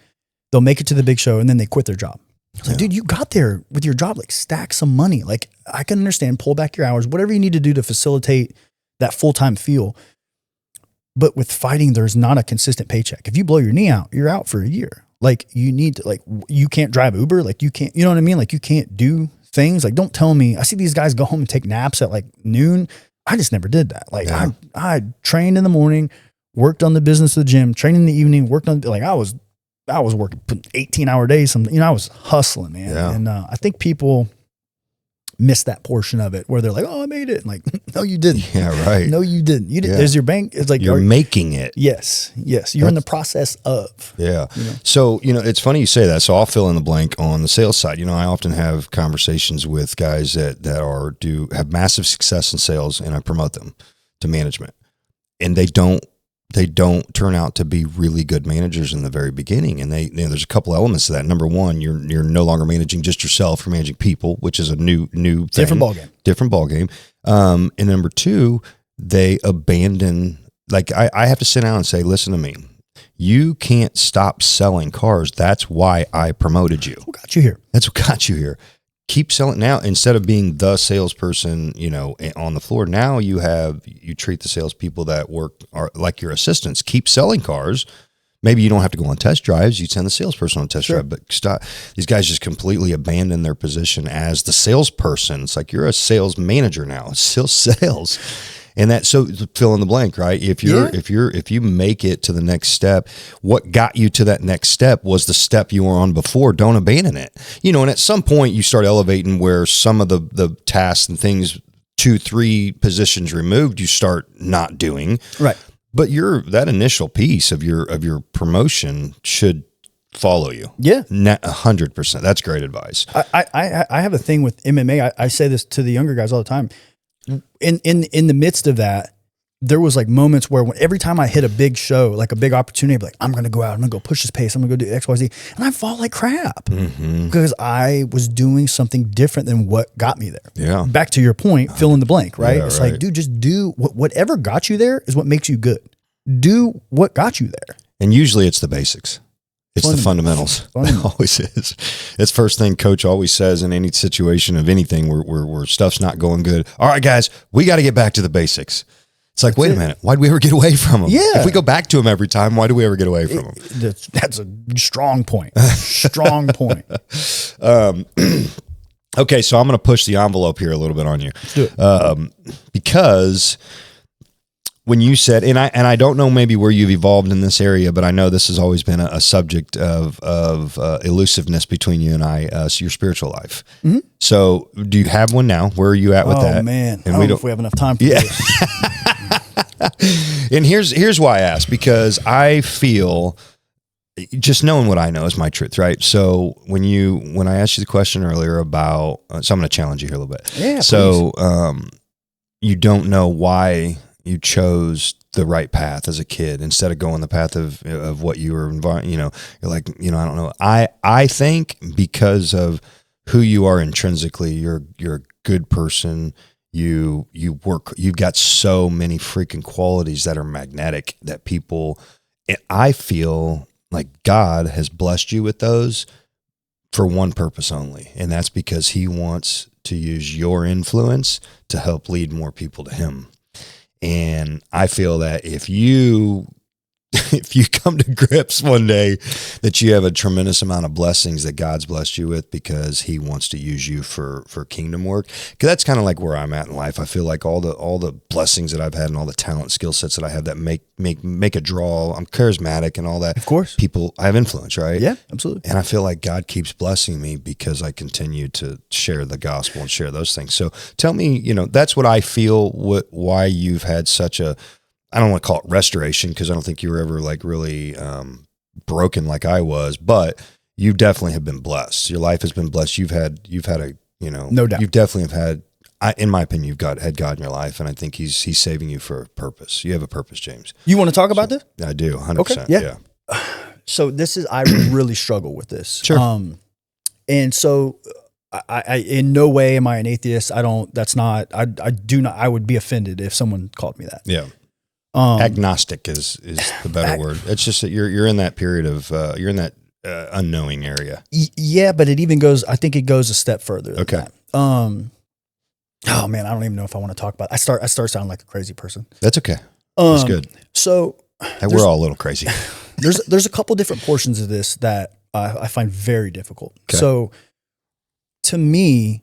They'll make it to the big show and then they quit their job. It's like, dude, you got there with your job, like stack some money. Like I can understand, pull back your hours, whatever you need to do to facilitate that full-time feel. But with fighting, there's not a consistent paycheck. If you blow your knee out, you're out for a year. Like you need to, like, you can't drive Uber. Like you can't, you know what I mean? Like you can't do things. Like, don't tell me, I see these guys go home and take naps at like noon. I just never did that. Like I trained in the morning, worked on the business of the gym, trained in the evening, worked on, like I was working 18-hour days. I was hustling, man. Yeah. And I think people miss that portion of it where they're like, oh, I made it. And like, no, you didn't. Yeah, right. No, you didn't. You didn't. There's your bank. It's like, you're making it. Yes. You're in the process of. Yeah. You know? So, it's funny you say that. So I'll fill in the blank on the sales side. I often have conversations with guys that have massive success in sales, and I promote them to management, and they don't turn out to be really good managers in the very beginning. And there's a couple elements to that. Number one, you're no longer managing just yourself, you're managing people, which is a new thing. Different ballgame. And number two, they abandon, like I have to sit down and say, listen to me, you can't stop selling cars. That's why I promoted you. What got you here? That's what got you here. Keep selling now, instead of being the salesperson, on the floor. Now you treat the salespeople that are like your assistants. Keep selling cars. Maybe you don't have to go on test drives. You send the salesperson on a test drive, but stop. These guys just completely abandon their position as the salesperson. It's like, you're a sales manager now. It's still sales. And that, so fill in the blank, right? If you make it to the next step, what got you to that next step was the step you were on before. Don't abandon it. And at some point you start elevating where some of the tasks and things 2-3 positions removed, you start not doing. Right. But that initial piece of your promotion should follow you. Yeah. 100%. That's great advice. I have a thing with MMA. I say this to the younger guys all the time. In the midst of that, there was like moments where every time I hit a big show, like a big opportunity, I'd be like, I'm going to go out, I'm going to go push this pace, I'm going to go do X, Y, Z. And I fought like crap because I was doing something different than what got me there. Yeah. Back to your point, fill in the blank, right? Yeah, it's like, dude, just do whatever got you there is what makes you good. Do what got you there. And usually it's the basics. It's the fundamentals. It always is. It's first thing coach always says in any situation of anything where stuff's not going good. All right, guys, we got to get back to the basics. It's like, wait a minute. Why'd we ever get away from them? Yeah. If we go back to them every time, why do we ever get away from them? That's a strong point. Strong point. Okay, so I'm going to push the envelope here a little bit on you. Let's do it. Because when you said, and I don't know maybe where you've evolved in this area, but I know this has always been a subject of elusiveness between you and I, so your spiritual life. Mm-hmm. So do you have one now? Where are you at with that? Oh man, and I don't know if we have enough time for this. And here's why I ask, because I feel, just knowing what I know is my truth, right? So when I asked you the question earlier about, so I'm going to challenge you here a little bit. Yeah. So you don't know why you chose the right path as a kid instead of going the path of what you were you're like, I don't know. I think because of who you are intrinsically, you're a good person. You work, you've got so many freaking qualities that are magnetic that people, I feel like God has blessed you with those for one purpose only. And that's because he wants to use your influence to help lead more people to him. And I feel that if you come to grips one day that you have a tremendous amount of blessings that God's blessed you with because he wants to use you for kingdom work, because that's kind of like where I'm at in life. I feel like all the blessings that I've had and all the talent, skill sets that I have that make a draw. I'm charismatic and all that. Of course. People, I have influence, right? Yeah, absolutely. And I feel like God keeps blessing me because I continue to share the gospel and share those things. So tell me, that's what I feel, why you've had such a, I don't want to call it restoration because I don't think you were ever like really broken like I was, but you definitely have been blessed. Your life has been blessed. You've had a, no doubt. You definitely have had, in my opinion, you've had God in your life, and I think he's saving you for a purpose. You have a purpose, James. You want to talk about this? I do, 100%. Okay. Yeah. So I really struggle with this. Sure. And so I in no way am I an atheist. I do not, I would be offended if someone called me that. Yeah. Agnostic is the better word. It's just that you're in that period of you're in that unknowing area. Yeah, but it even goes. I think it goes a step further. Than Okay. that. Oh man, I don't even know if I want to talk about it. I start sounding like a crazy person. That's okay. That's good. So We're all a little crazy. there's a couple different portions of this that I find very difficult. Okay. So to me,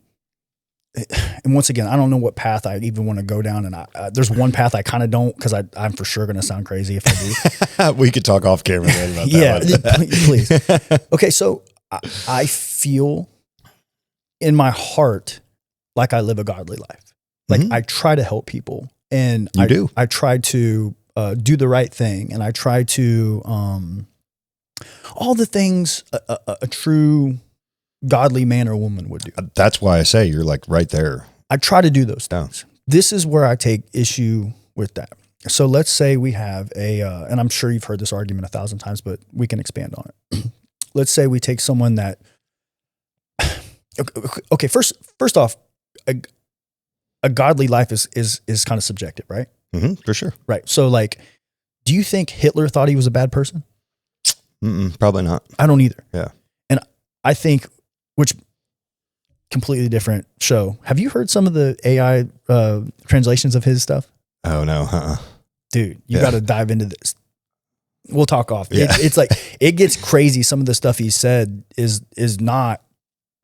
and once again, I don't know what path I even want to go down. And there's one path I kind of don't, because I'm for sure going to sound crazy if I do. We could talk off camera then about Yeah, please. Okay, so I feel in my heart like I live a godly life. Like I try to help people, and I try to do the right thing, and I try to all the things a true godly man or woman would do. That's why I say you're like right there. I try to do those things. This is where I take issue with that. So let's say we have and I'm sure you've heard this argument 1,000 times, but we can expand on it. Let's say we take someone that, okay, first off, a godly life is kind of subjective, right? Mm-hmm, for sure. Right. So like, do you think Hitler thought he was a bad person? Probably not. I don't either. Yeah. And I think, which completely different show. Have you heard some of the AI translations of his stuff? Oh no. Dude, you got to dive into this. We'll talk off. Yeah. It's like, it gets crazy. Some of the stuff he said is not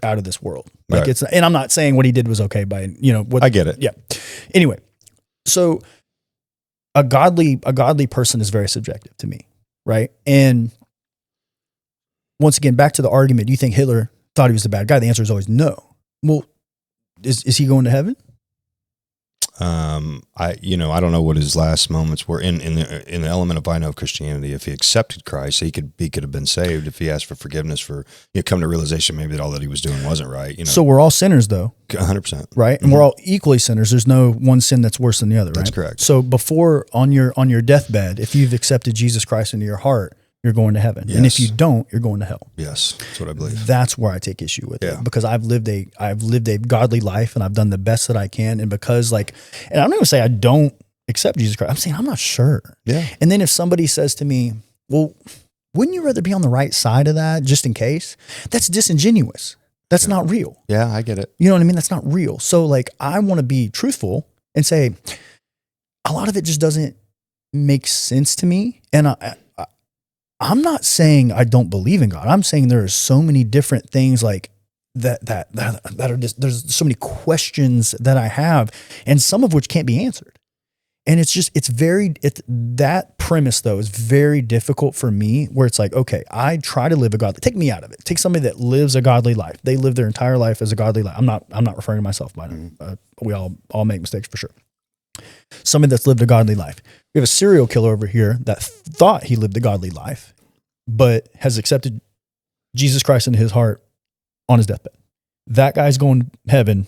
out of this world. Like right. and I'm not saying what he did was okay by, what I get it. Yeah. Anyway, so a godly person is very subjective to me. Right. And once again, back to the argument, do you think Hitler thought he was the bad guy? The answer is always no. Well, is he going to heaven? I don't know what his last moments were in the element of I know of Christianity. If he accepted Christ, he could have been saved if he asked for forgiveness for come to realization maybe that all that he was doing wasn't right. So we're all sinners though. 100%. Right? And we're all equally sinners. There's no one sin that's worse than the other, right? That's correct. So before on your deathbed, if you've accepted Jesus Christ into your heart, you're going to heaven. Yes. And if you don't, you're going to hell. Yes, that's what I believe. That's where I take issue with it, because I've lived a godly life, and I've done the best that I can. And because and I don't even say I don't accept Jesus Christ. I'm saying I'm not sure. Yeah. And then if somebody says to me, well, wouldn't you rather be on the right side of that just in case? That's disingenuous. That's not real. Yeah, I get it. You know what I mean? That's not real. So like, I want to be truthful and say a lot of it just doesn't make sense to me. And I'm not saying I don't believe in God. I'm saying there are so many different things like that are just, there's so many questions that I have, and some of which can't be answered. And that premise though is very difficult for me, where it's like, okay, I try to live a godly, take me out of it. Take somebody that lives a godly life. They live their entire life as a godly life. I'm not referring to myself by now. We all make mistakes for sure. Somebody that's lived a godly life. We have a serial killer over here that thought he lived a godly life, but has accepted Jesus Christ into his heart on his deathbed. That guy's going to heaven.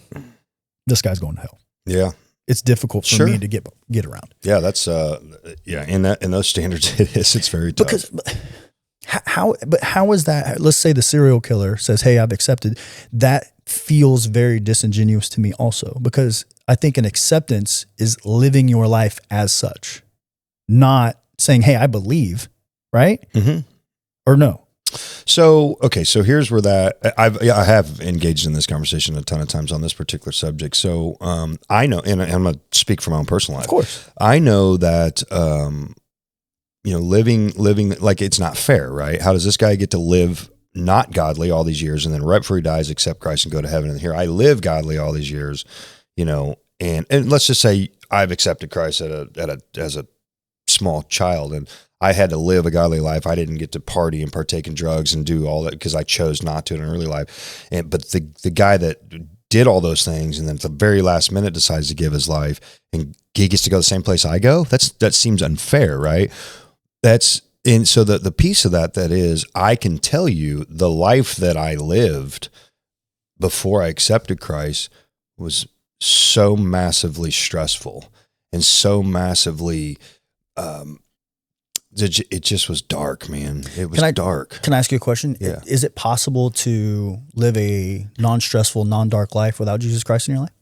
This guy's going to hell. Yeah. It's difficult for me to get around. Yeah, that's in those standards it's very tough. Because how is that? Let's say the serial killer says, "Hey, I've accepted." That feels very disingenuous to me also, because I think an acceptance is living your life as such, not saying, "Hey, I believe," right? Mm-hmm. Or no. So here's where I have engaged in this conversation a ton of times on this particular subject. So I know, and I'm going to speak from my own personal life. Of course. I know that, living like it's not fair, right? How does this guy get to live not godly all these years, and then right before he dies, accept Christ and go to heaven? And here I live godly all these years, and let's just say I've accepted Christ as a small child, and I had to live a godly life. I didn't get to party and partake in drugs and do all that because I chose not to in an early life. But the guy that did all those things and then at the very last minute decides to give his life, and he gets to go the same place I go, that seems unfair, right? And so the piece of that is, I can tell you the life that I lived before I accepted Christ was so massively stressful and so massively, it just was dark, man. It was dark. Can I ask you a question? Yeah. Is it possible to live a non-stressful, non-dark life without Jesus Christ in your life?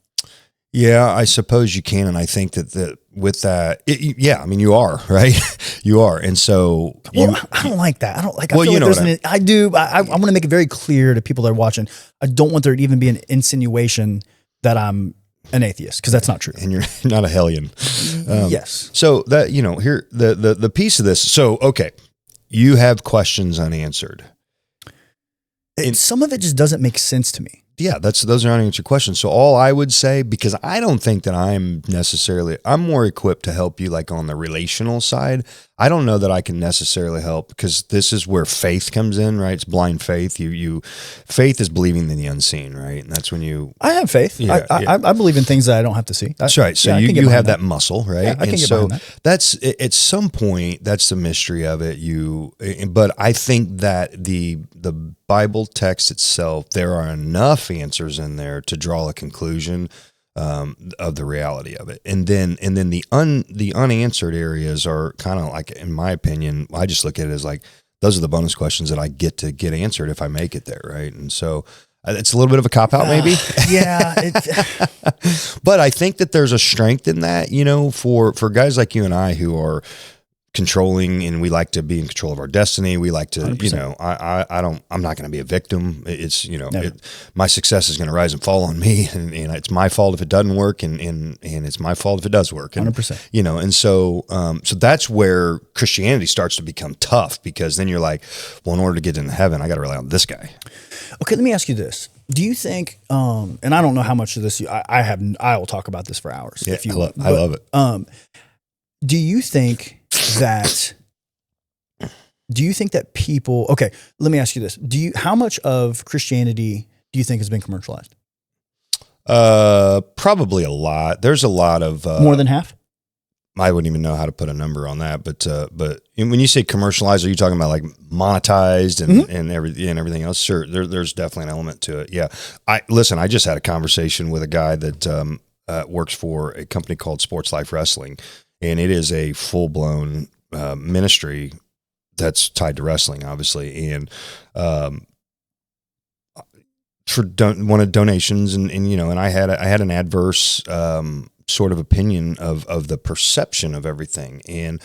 Yeah, I suppose you can. And I think that with that, yeah, I mean, you are, right? You are. And so I don't like that. I don't like, I Well, feel you like know there's I do. I want to make it very clear to people that are watching. I don't want there to even be an insinuation that I'm an atheist, because that's not true. and you're not a hellion. Yes. So that, here, the piece of this. So, okay, you have questions unanswered. Some of it just doesn't make sense to me. Yeah, those are unanswered questions. So all I would say, because I don't think that I'm more equipped to help you like on the relational side. I don't know that I can necessarily help, because this is where faith comes in, right? It's blind faith. Faith is believing in the unseen, right? And that's when I have faith. Yeah, I believe in things that I don't have to see. That's right. So you have that muscle, right? Yeah, I can get behind that. That's at some point, that's the mystery of it. But I think that the Bible text itself, there are enough answers in there to draw a conclusion of the reality of it, and then the unanswered areas are kind of like, in my opinion, I just look at it as like those are the bonus questions that I get to get answered if I make it there, right? And so it's a little bit of a cop out, maybe. Yeah, but I think that there's a strength in that, for guys like you and I who are controlling, and we like to be in control of our destiny. We like to, 100%. I'm not going to be a victim. It's, my success is going to rise and fall on me, and it's my fault if it doesn't work, and it's my fault if it does work. And, 100%. And so that's where Christianity starts to become tough, because then you're like, well, in order to get into heaven, I got to rely on this guy. Okay. Let me ask you this. Do you think, and I don't know how much of this I will talk about this for hours. Yeah, if you I love it. Do you think that people, okay, let me ask you this. How much of Christianity do you think has been commercialized? Probably a lot. There's a lot of, more than half? I wouldn't even know how to put a number on that, but when you say commercialized, are you talking about like monetized and everything else? Sure. There's definitely an element to it. Yeah. I just had a conversation with a guy that, works for a company called Sports Life Wrestling, and it is a full blown, ministry that's tied to wrestling, obviously. And, wanted donations and I had an adverse, sort of opinion of the perception of everything. And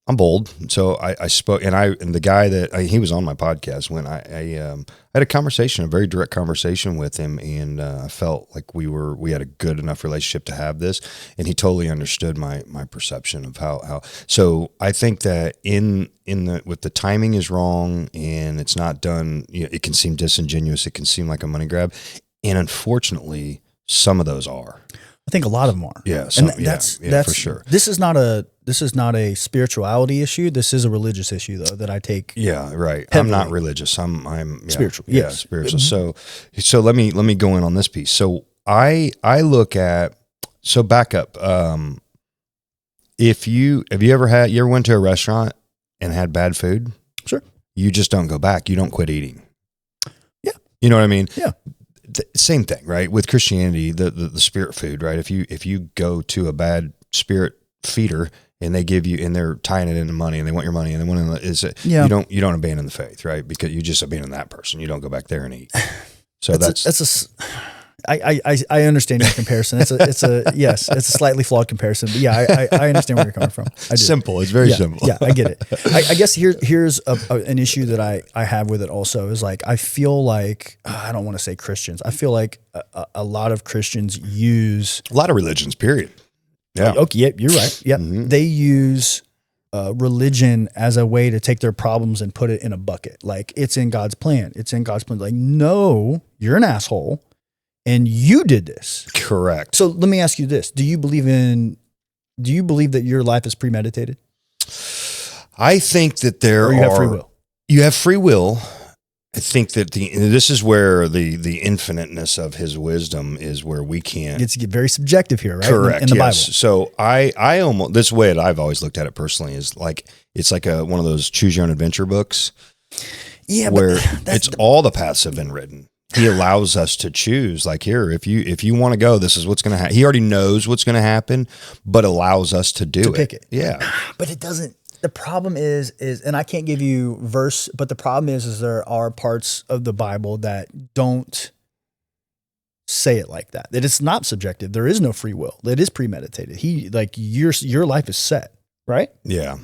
I'm bold. So I spoke, and the guy he was on my podcast when I had a conversation, a very direct conversation with him. And I felt like we had a good enough relationship to have this, and he totally understood my perception of how, so I think that with the timing is wrong and it's not done, it can seem disingenuous. It can seem like a money grab. And unfortunately, some of those are. I think a lot of them are. Yeah. That's for sure. This is not a spirituality issue. This is a religious issue, though, that I take. Yeah. Right. Heavily. I'm not religious. I'm spiritual. Yeah. Yes. Spiritual. So let me go in on this piece. So I look at, so back up. Have you ever went to a restaurant and had bad food? Sure. You just don't go back. You don't quit eating. Yeah. You know what I mean? Yeah. Same thing, right? With Christianity, the spirit food, right? If you go to a bad spirit feeder and they give you, and they're tying it into money, and they want your money, and they want to, you don't abandon the faith, right? Because you just abandon that person. You don't go back there and eat. So I understand your comparison. It's a slightly flawed comparison, but yeah, I understand where you're coming from. I do. Simple. It's very simple. Yeah, I get it. I guess here's an issue that I have with it also is like, I feel like, I don't want to say Christians. I feel like a lot of Christians use a lot of religions, period. Yeah. Okay. Yep. You're right. Yep. Mm-hmm. They use religion as a way to take their problems and put it in a bucket. Like, it's in God's plan. It's in God's plan. Like, no, you're an asshole. And you did this. Correct. So let me ask you this. Do you believe that your life is premeditated? I think that Or you have free will? You have free will. I think that this is where the infiniteness of his wisdom is where we can't. It's very subjective here, right? Correct. In the yes. Bible. So I almost, this way that I've always looked at it personally is like, it's like one of those choose your own adventure books. Yeah. Where all the paths have been written. He allows us to choose, like, here, if you want to go, this is what's going to happen. He already knows what's going to happen, but allows us to pick it. Yeah. But it doesn't. The problem is, and I can't give you verse, but the problem is there are parts of the Bible that don't say it like that. That it's not subjective. There is no free will. It is premeditated. Your life is set, right? Yeah.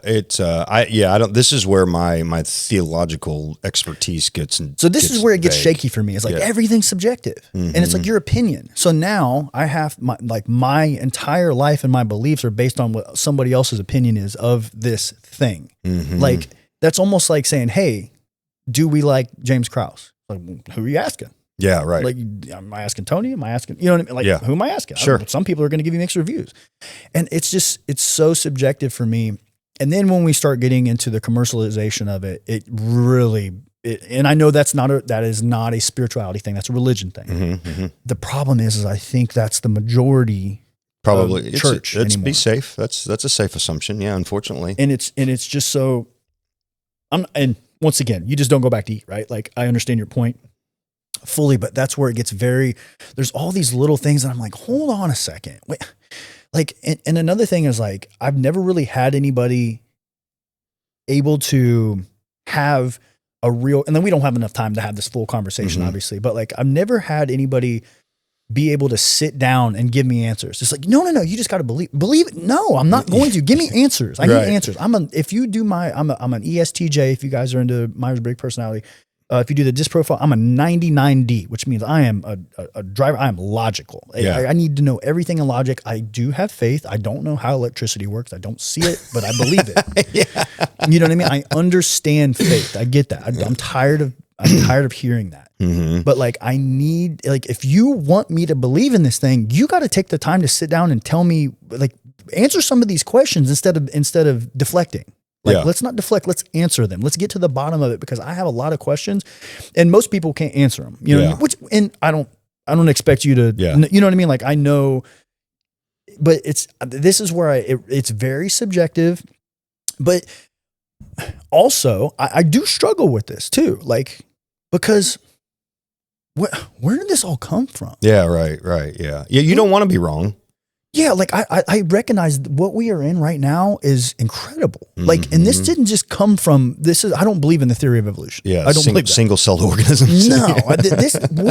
It's I don't. This is where my theological expertise gets. So this is where it gets shaky for me. It's like everything's subjective, and it's like your opinion. So now I have my entire life and my beliefs are based on what somebody else's opinion is of this thing. Like that's almost like saying, "Hey, do we like James Krause?" Like, who are you asking? Yeah, right. Like, am I asking Tony? Am I asking, you know what I mean? Like, who am I asking? Sure. Some people are going to give you mixed reviews. And it's so subjective for me. And then when we start getting into the commercialization of it, it really, and I know that is not a spirituality thing. That's a religion thing. The problem is I think that's the majority probably of church Let's anymore. be safe. That's a safe assumption. Yeah, unfortunately. And it's just so, and once again, you just don't go back to eat, right? Like, I understand your point fully, but that's where it gets there's all these little things that I'm like, hold on a second. Wait. Like, and another thing is like, I've never really had anybody able to have a real, and then we don't have enough time to have this full conversation, obviously, but like, I've never had anybody be able to sit down and give me answers. It's like, no, you just got to believe it. No, I'm not going to. Give me answers. I need answers. I'm an ESTJ. If you guys are into Myers-Briggs personality, if you do the DISC profile, I'm a 99D, which means I am a driver. I am logical. I need to know everything in logic. I do have faith. I don't know how electricity works. I don't see it, but I believe it. You know what I mean? I understand faith. I get that. I'm tired of hearing that. But like, I need, like, if you want me to believe in this thing, you got to take the time to sit down and tell me, like, answer some of these questions instead of deflecting. Like, let's not deflect. Let's answer them. Let's get to the bottom of it, because I have a lot of questions and most people can't answer them, you know, and I don't expect you to, you know what I mean? Like, I know, but this is where it's very subjective, but also I do struggle with this too. Like, because where did this all come from? Yeah. Right. Yeah. You don't want to be wrong. Yeah, like I recognize what we are in right now is incredible. Like, and this didn't just come from I don't believe in the theory of evolution. Yeah, I don't believe that. Single-celled organisms. No,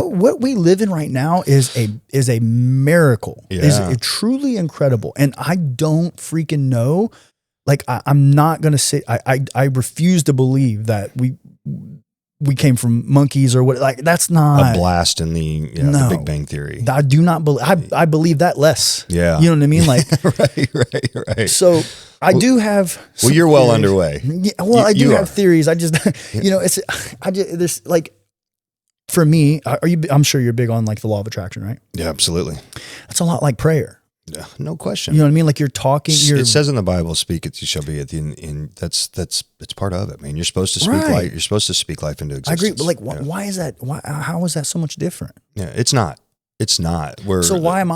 what we live in right now is a miracle. Is truly incredible, and I don't freaking know. Like, I'm not gonna say I refuse to believe that we came from monkeys or what. Like, that's not a blast in the Big Bang Theory. I do not believe. I believe that less. Yeah, you know what I mean. Like, right. So I do have. Well, you're well underway. Yeah, well, I do have theories. I just, there's like, for me, I'm sure you're big on like the law of attraction, right? Yeah, absolutely. That's a lot like prayer. Yeah, no question. You know what I mean? Like, you're talking. It says in the Bible, "Speak it, you shall be it." That's it's part of it, man. You're supposed to speak life. You're supposed to speak life into existence. I agree, but like, why is that? How is that so much different? Yeah, it's not. It's not. So why am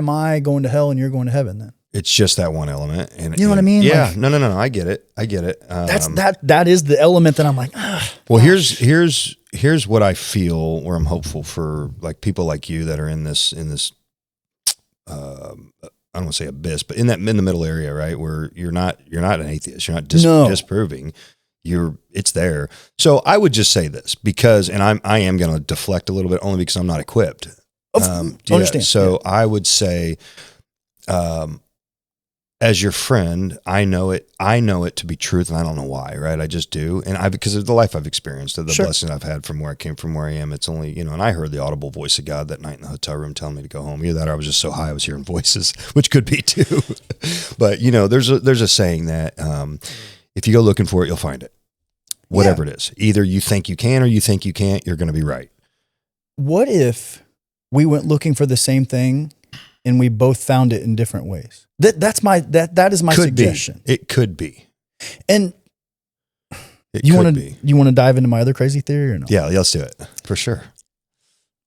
I going to hell and you're going to heaven then? It's just that one element, and you know what I mean? Yeah. Like, No. I get it. That is the element that I'm like. Well, here's what I feel, where I'm hopeful for like people like you that are in this. I don't want to say abyss, but in the middle area, right, where you're not an atheist, you're not disproving, it's there. So I would just say this, because, and I am going to deflect a little bit, only because I'm not equipped. Understand. So I would say, as your friend, I know it to be truth, and I don't know why, right? I just do. And because of the life I've experienced, the blessing I've had from where I came from, where I am, it's only, and I heard the audible voice of God that night in the hotel room telling me to go home. Either that or I was just so high I was hearing voices, which could be too. But, there's a saying that if you go looking for it, you'll find it. Whatever it is. Either you think you can or you think you can't, you're going to be right. What if we went looking for the same thing and we both found it in different ways? That is my suggestion. It could be. And you want to dive into my other crazy theory or no? Yeah, let's do it for sure.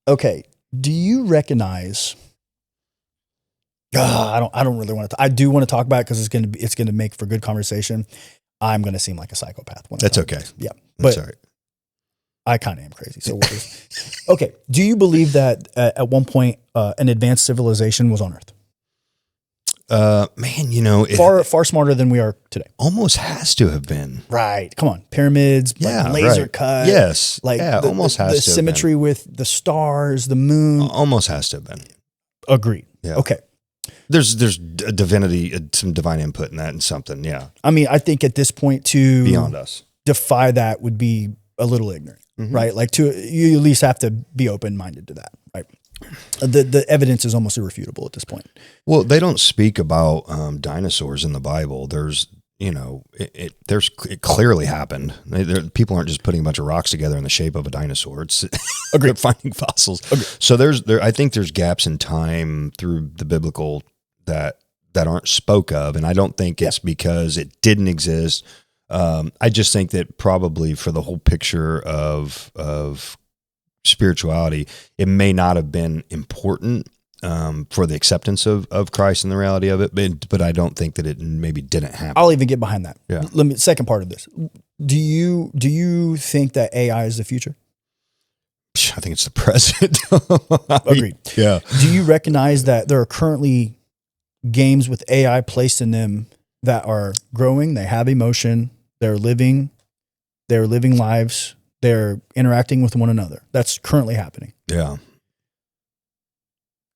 Okay. Do you recognize? I don't really want to. I do want to talk about it because it's going to make for good conversation. I'm going to seem like a psychopath. That's okay. Yeah, that's all right. I kind of am crazy. So what is? Okay. Do you believe that at one point an advanced civilization was on Earth? Man, you know, far smarter than we are today. almost has to have been. Right. Come on. Pyramids, like laser cut. Yes. Like almost has the to have symmetry been. with the stars, the moon. Almost has to have been. Agreed. Yeah. Okay. There's a divinity, some divine input in that and something. Yeah. I mean, I think at this point to Beyond us. defy that would be a little ignorant, right? Like you at least have to be open-minded to that, right? The evidence is almost irrefutable at this point. Well, they don't speak about dinosaurs in the Bible. There's, you know, it clearly happened. People aren't just putting a bunch of rocks together in the shape of a dinosaur. It's they're finding fossils. Agreed. So I think there's gaps in time through the biblical that aren't spoke of, and I don't think it's because it didn't exist. I just think that probably for the whole picture of spirituality, it may not have been important for the acceptance of Christ and the reality of it, but I don't think that it maybe didn't happen. I'll even get behind that. Yeah. Second part of this. Do you think that AI is the future? I think it's the present. Agreed. Yeah. Do you recognize that there are currently games with AI placed in them that are growing? They have emotion. They're living lives. They're interacting with one another. That's currently happening. Yeah.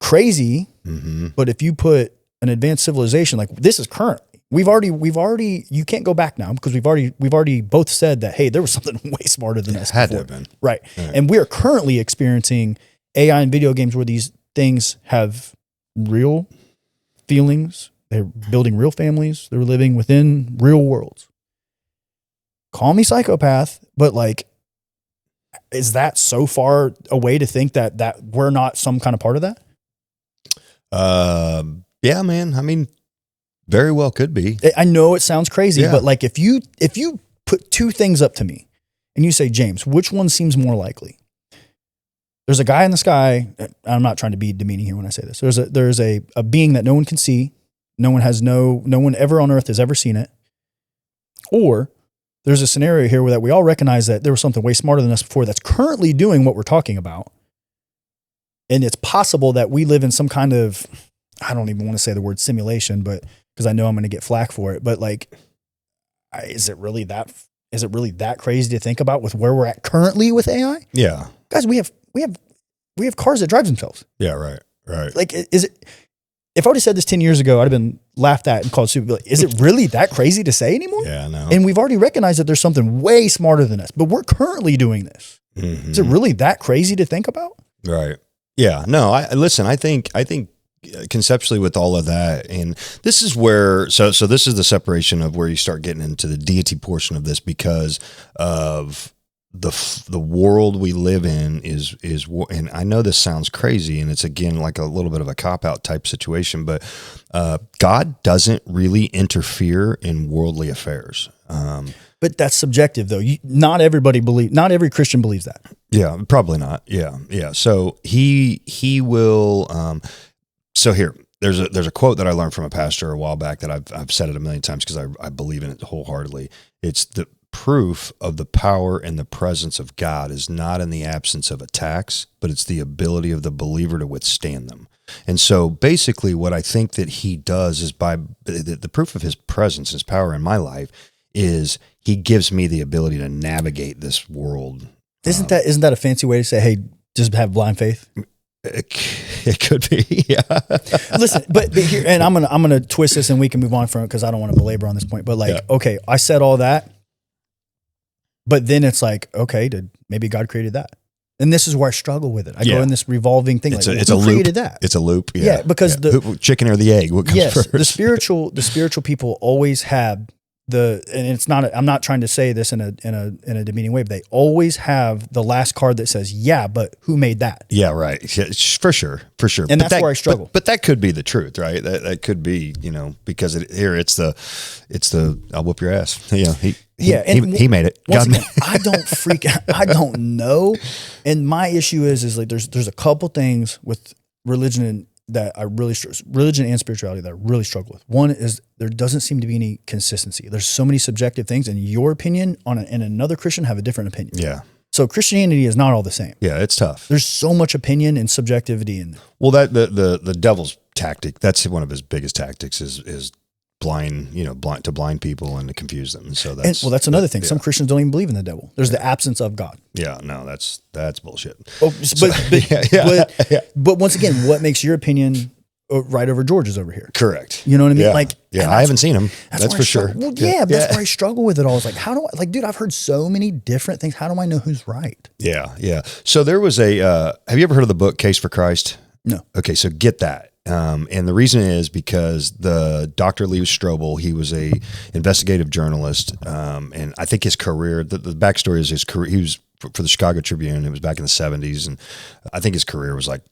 Crazy. But if you put an advanced civilization, like this is current, we've already, you can't go back now because we've already both said that, hey, there was something way smarter than us. Had before. to have been. Right. And we are currently experiencing AI in video games where these things have real feelings. They're building real families. They're living within real worlds. Call me psychopath, but like, is that so far away to think that we're not some kind of part of that? Yeah, man. I mean, very well could be. I know it sounds crazy, but like if you put two things up to me and you say, James, which one seems more likely? There's a guy in the sky. I'm not trying to be demeaning here when I say this. There's a being that no one can see. No one ever on earth has ever seen it. Or there's a scenario here where that we all recognize that there was something way smarter than us before that's currently doing what we're talking about. And it's possible that we live in some kind of, I don't even want to say the word simulation, but because I know I'm going to get flack for it, but like, is it really that crazy to think about with where we're at currently with AI? Yeah. Guys, we have cars that drive themselves. Yeah. Right. Right. Like, is it, if I would have said this 10 years ago, I'd have been laughed at and called stupid. Is it really that crazy to say anymore? Yeah, no. And we've already recognized that there's something way smarter than us, but we're currently doing this. Is it really that crazy to think about? Right. Yeah. No, I think conceptually with all of that, and this is where, so this is the separation of where you start getting into the deity portion of this because of the world we live in is, and I know this sounds crazy and it's again, like a little bit of a cop-out type situation, but, God doesn't really interfere in worldly affairs. But that's subjective though. Not every Christian believes that. Yeah, probably not. Yeah. Yeah. So he will, so here, there's a quote that I learned from a pastor a while back that I've said it a million times because I believe in it wholeheartedly. It's the proof of the power and the presence of God is not in the absence of attacks, but it's the ability of the believer to withstand them. And so basically what I think that he does is by the proof of his presence, his power in my life is he gives me the ability to navigate this world. Isn't that a fancy way to say, hey, just have blind faith? It could be, yeah. Listen, but here, and I'm gonna twist this, and we can move on from it because I don't want to belabor on this point. But like, okay, I said all that, but then it's like, okay, maybe God created that, and this is where I struggle with it. I go in this revolving thing. It's a loop. Created that? It's a loop. Yeah, because the chicken or the egg. What comes first? the spiritual people always have. And it's not, I'm not trying to say this in a demeaning way, but they always have the last card that says, yeah, but who made that? Yeah, right. Yeah, for sure. And that's where I struggle. But that could be the truth, right? That could be, because it's the, I'll whoop your ass. Yeah. He made it. Once again, I don't freak out. I don't know. And my issue is like, there's a couple things with religion religion and spirituality that I really struggle with. One is there doesn't seem to be any consistency. There's so many subjective things, and your opinion and another Christian have a different opinion. Yeah. So Christianity is not all the same. Yeah, it's tough. There's so much opinion and subjectivity in there. Well, that the devil's tactic. That's one of his biggest tactics is blind people and to confuse them. And so that's another thing. Some Christians don't even believe in the devil. There's the absence of God. Yeah, no, that's bullshit. Oh, but once again, what makes your opinion right over George's over here? Correct. You know what I mean? Yeah. Like, I haven't seen him. That's for sure. Well, that's where I struggle with it all. It's like, how do I, like, dude, I've heard so many different things. How do I know who's right? Yeah. Yeah. So there was have you ever heard of the book Case for Christ? No. Okay. So get that. And the reason is because the Dr. Lee Strobel, he was a investigative journalist. And I think his career, the backstory is his career, he was for the Chicago Tribune. It was back in the 70s. And I think his career was like,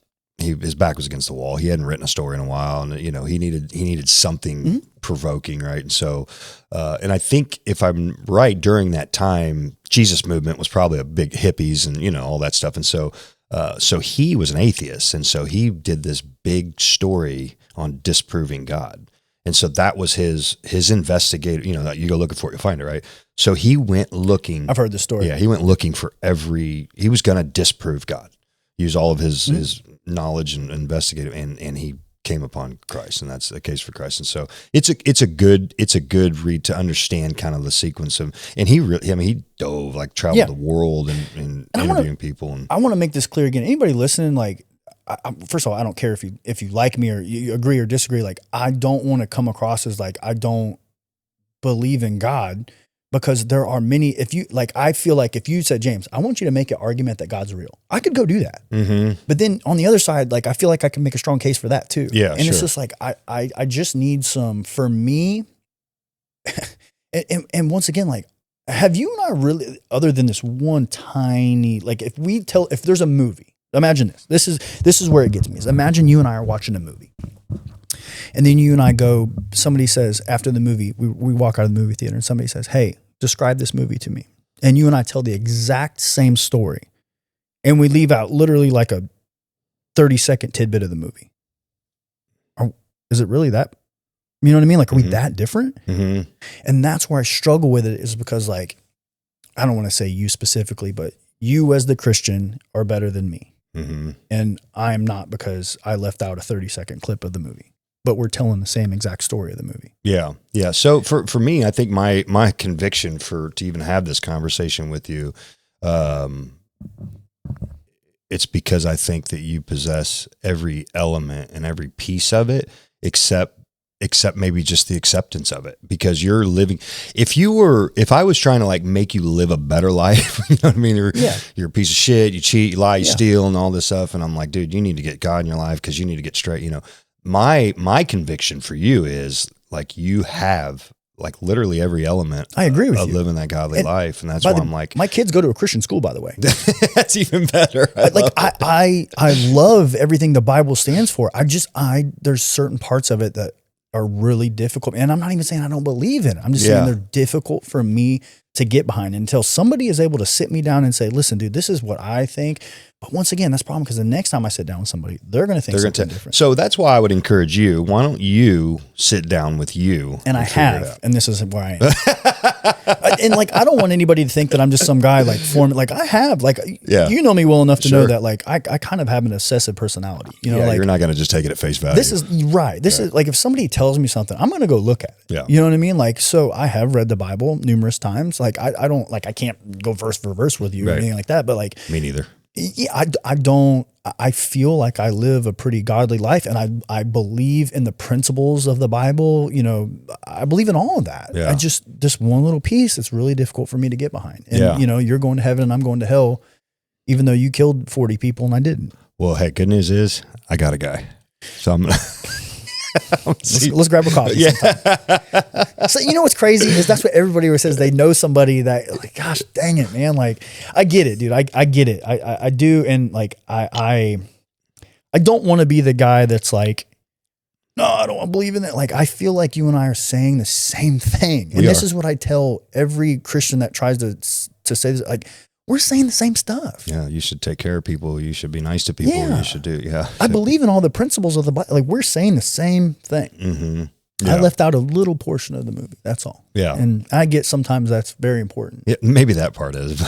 his back was against the wall. He hadn't written a story in a while, and he needed something provoking, right? And so, and I think if I'm right, during that time, Jesus movement was probably a big hippies and all that stuff. And so, so he was an atheist, and so he did this big story on disproving God. And so that was his investigative. You go looking for it, you'll find it, right? So he went looking. I've heard the story. Yeah, he went looking for he was going to disprove God. Use all of his knowledge and investigate, and he came upon Christ, and that's the Case for Christ. And so it's a good read to understand kind of the sequence of, and he dove, like traveled the world and interviewing people. And I want to make this clear again. Anybody listening, like, first of all, I don't care if you like me or you agree or disagree. Like, I don't want to come across as like I don't believe in God. Because there are many, I feel like if you said, James, I want you to make an argument that God's real, I could go do that. Mm-hmm. But then on the other side, like, I feel like I can make a strong case for that too. Yeah, and it's just like, I just need some, for me, and once again, like, have you and I really, other than this one tiny, like, if there's a movie, imagine this is where it gets me, is imagine you and I are watching a movie. And then you and I go, somebody says after the movie, we walk out of the movie theater and somebody says, hey, describe this movie to me. And you and I tell the exact same story. And we leave out literally like a 30-second tidbit of the movie. Is it really that? You know what I mean? Like, are we that different? Mm-hmm. And that's where I struggle with it, is because, like, I don't want to say you specifically, but you as the Christian are better than me. Mm-hmm. And I am not, because I left out a 30-second clip of the movie. But we're telling the same exact story of the movie. Yeah. Yeah. So for me, I think my conviction to even have this conversation with you, it's because I think that you possess every element and every piece of it, except maybe just the acceptance of it, because you're living. If I was trying to like make you live a better life, you know what I mean? You're a piece of shit. You cheat, you lie, you steal, and all this stuff. And I'm like, dude, you need to get God in your life, because you need to get straight, My conviction for you is, like, you have, like, literally every element. I agree with of you. living that godly life, and that's why I'm like, my kids go to a Christian school, by the way. That's even better. I love everything the Bible stands for. There's certain parts of it that are really difficult, and I'm not even saying I don't believe in it. I'm just saying they're difficult for me to get behind, until somebody is able to sit me down and say, listen, dude, this is what I think. But once again, that's a problem, because the next time I sit down with somebody, they're going to think something different. So that's why I would encourage you. Why don't you sit down with you? And I have, and this is where I am. And like, I don't want anybody to think that I'm just some guy like forming. Like, I have, like, you know me well enough to know that, like, I kind of have an obsessive personality. Like, you're not going to just take it at face value. This is right. This is like, if somebody tells me something, I'm going to go look at it. Yeah. You know what I mean? Like, so I have read the Bible numerous times. Like, I don't, like, I can't go verse for verse with you or anything like that. But like, me neither. Yeah, I feel like I live a pretty godly life, and I believe in the principles of the Bible. I believe in all of that. Yeah. This one little piece, it's really difficult for me to get behind. And, you're going to heaven and I'm going to hell, even though you killed 40 people and I didn't. Well, hey, good news is I got a guy. So I'm going to. Let's grab a coffee. Yeah. So what's crazy is that's what everybody always says. They know somebody that, like, gosh dang it, man. Like, I get it, dude. I get it. I do. And like, I don't want to be the guy that's like, no, I don't want to believe in that. Like, I feel like you and I are saying the same thing. And this is what I tell every Christian that tries to say this. Like, we're saying the same stuff. Yeah, you should take care of people. You should be nice to people. Yeah. You should do, I believe in all the principles of the Bible. Like, we're saying the same thing. Mm-hmm. I left out a little portion of the movie. That's all. Yeah. And I get sometimes that's very important. Yeah, maybe that part is.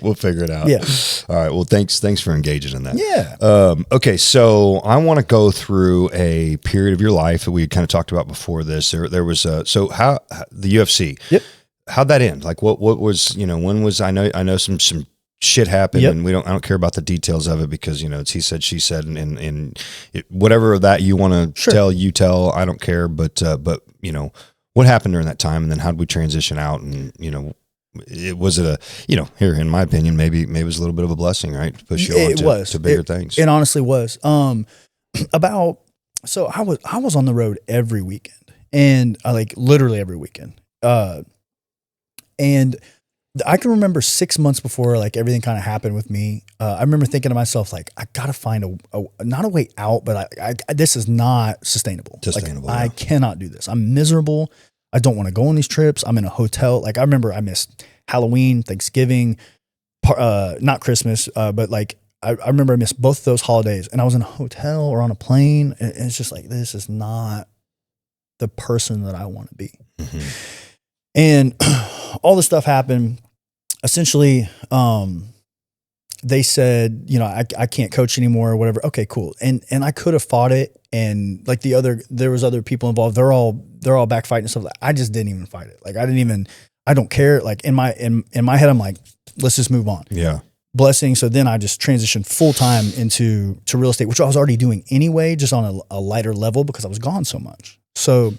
We'll figure it out. Yeah. All right. Well, thanks for engaging in that. Yeah. Okay. So I want to go through a period of your life that we kind of talked about before this. There was so how the UFC. Yep. How'd that end? Like what was, when was, I know some shit happened and I don't care about the details of it because, it's he said, she said, and whatever that you want to tell, you tell, I don't care. But what happened during that time and then how did we transition out? And, was it here, in my opinion, maybe it was a little bit of a blessing, right? To push you on to bigger things. It honestly was. So I was on the road every weekend and literally every weekend. And I can remember 6 months before everything kind of happened with me. I remember thinking to myself, I got to find not a way out, but this is not sustainable. I cannot do this. I'm miserable. I don't want to go on these trips. I'm in a hotel. I remember I missed Halloween, Thanksgiving, not Christmas, but I remember I missed both of those holidays and I was in a hotel or on a plane. And it's just this is not the person that I want to be. Mm-hmm. And all this stuff happened. Essentially, they said, I can't coach anymore or whatever. Okay, cool. And I could have fought it. And there was other people involved. They're all back fighting and stuff. I just didn't even fight it. I don't care. In my head, I'm like, let's just move on. Yeah. Blessing. So then I just transitioned full time into real estate, which I was already doing anyway, just on a lighter level because I was gone so much. So,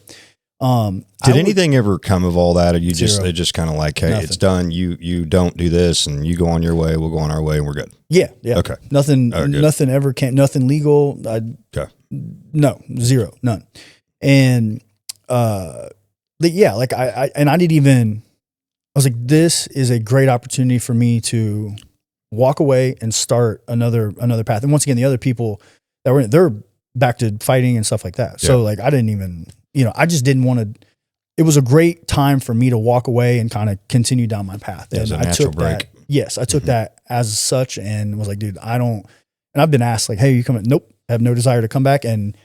did anything ever come of all that? Or you Zero. they just kind of hey, Nothing. It's done. You don't do this and you go on your way. We'll go on our way and we're good. Yeah. Yeah. Okay. Nothing ever came, nothing legal. Okay. No, zero, none. And, I didn't even, I was like, this is a great opportunity for me to walk away and start another path. And once again, the other people that were they're back to fighting and stuff like that. So I didn't even, I just didn't want to, it was a great time for me to walk away and kind of continue down my path. It was and a natural break. I took that as such and was like, dude, and I've been asked hey, you coming? Nope. I have no desire to come back and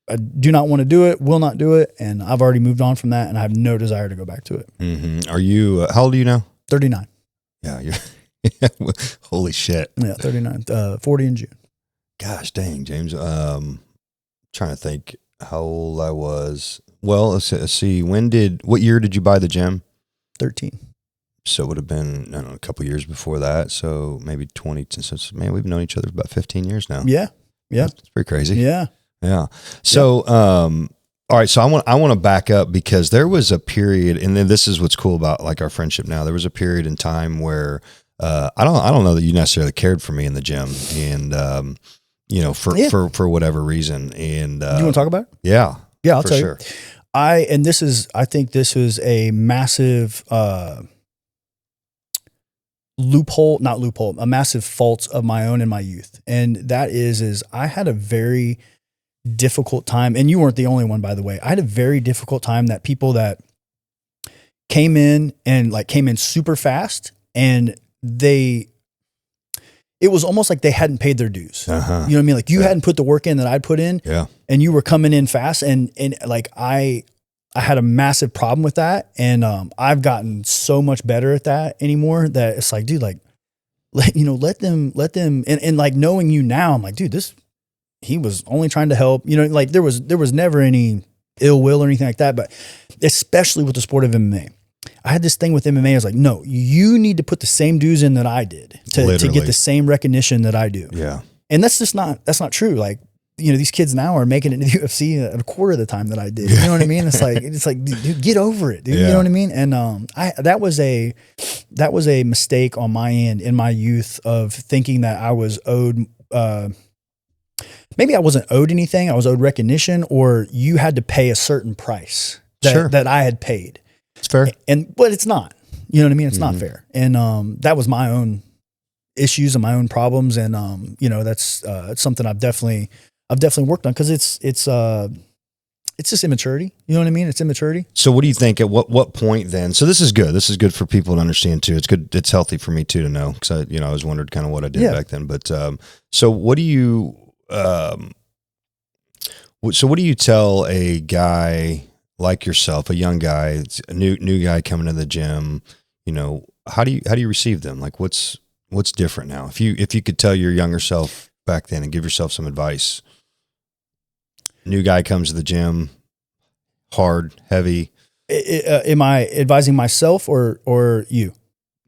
I do not want to do it, will not do it. And I've already moved on from that and I have no desire to go back to it. Mm-hmm. Are you, how old are you now? 39. Yeah. You're holy shit. Yeah. 39, 40 in June. Gosh dang, James. Trying to think how old I was. Well, let's see. What year did you buy the gym? 13. So it would have been, a couple years before that. So maybe 20. So man, we've known each other for about 15 years now. Yeah. Yeah. It's pretty crazy. Yeah. Yeah. So, all right. So I want to back up because there was a period, and then this is what's cool about our friendship now. There was a period in time where, I don't know that you necessarily cared for me in the gym and, for whatever reason. And, you want to talk about it? Yeah. Yeah. I'll tell sure. you. I think this was a massive, a massive fault of my own in my youth. And that is I had a very difficult time, and you weren't the only one, by the way. I had a very difficult time that people that came in super fast and it was almost like they hadn't paid their dues. Uh-huh. You know what I mean? You hadn't put the work in that I'd put in and you were coming in fast. And I had a massive problem with that. And, I've gotten so much better at that anymore that it's dude, let them, and knowing you now, I'm like, dude, he was only trying to help, there was never any ill will or anything like that, but especially with the sport of MMA. I had this thing with MMA. I was like, no, you need to put the same dues in that I did to get the same recognition that I do. Yeah. And that's not true. These kids now are making it into the UFC at a quarter of the time that I did. You know what I mean? It's like, dude, get over it, dude. Yeah. You know what I mean? And, that was a mistake on my end in my youth of thinking that I was owed, maybe I wasn't owed anything. I was owed recognition, or you had to pay a certain price that I had paid. It's fair. But it's not, you know what I mean? It's not fair. And, that was my own issues and my own problems. And, that's, it's something I've definitely worked on. Cause it's just immaturity. You know what I mean? It's immaturity. So what do you think at what point then? So this is good. This is good for people to understand too. It's good. It's healthy for me too, to know. Cause I was wondering kind of what I did back then, but, so what do you, So what do you tell a guy like yourself, a young guy, a new guy coming to the gym? You know, how do you receive them? Like what's different now? If you could tell your younger self back then and give yourself some advice. New guy comes to the gym, hard, heavy. Am I advising myself or you?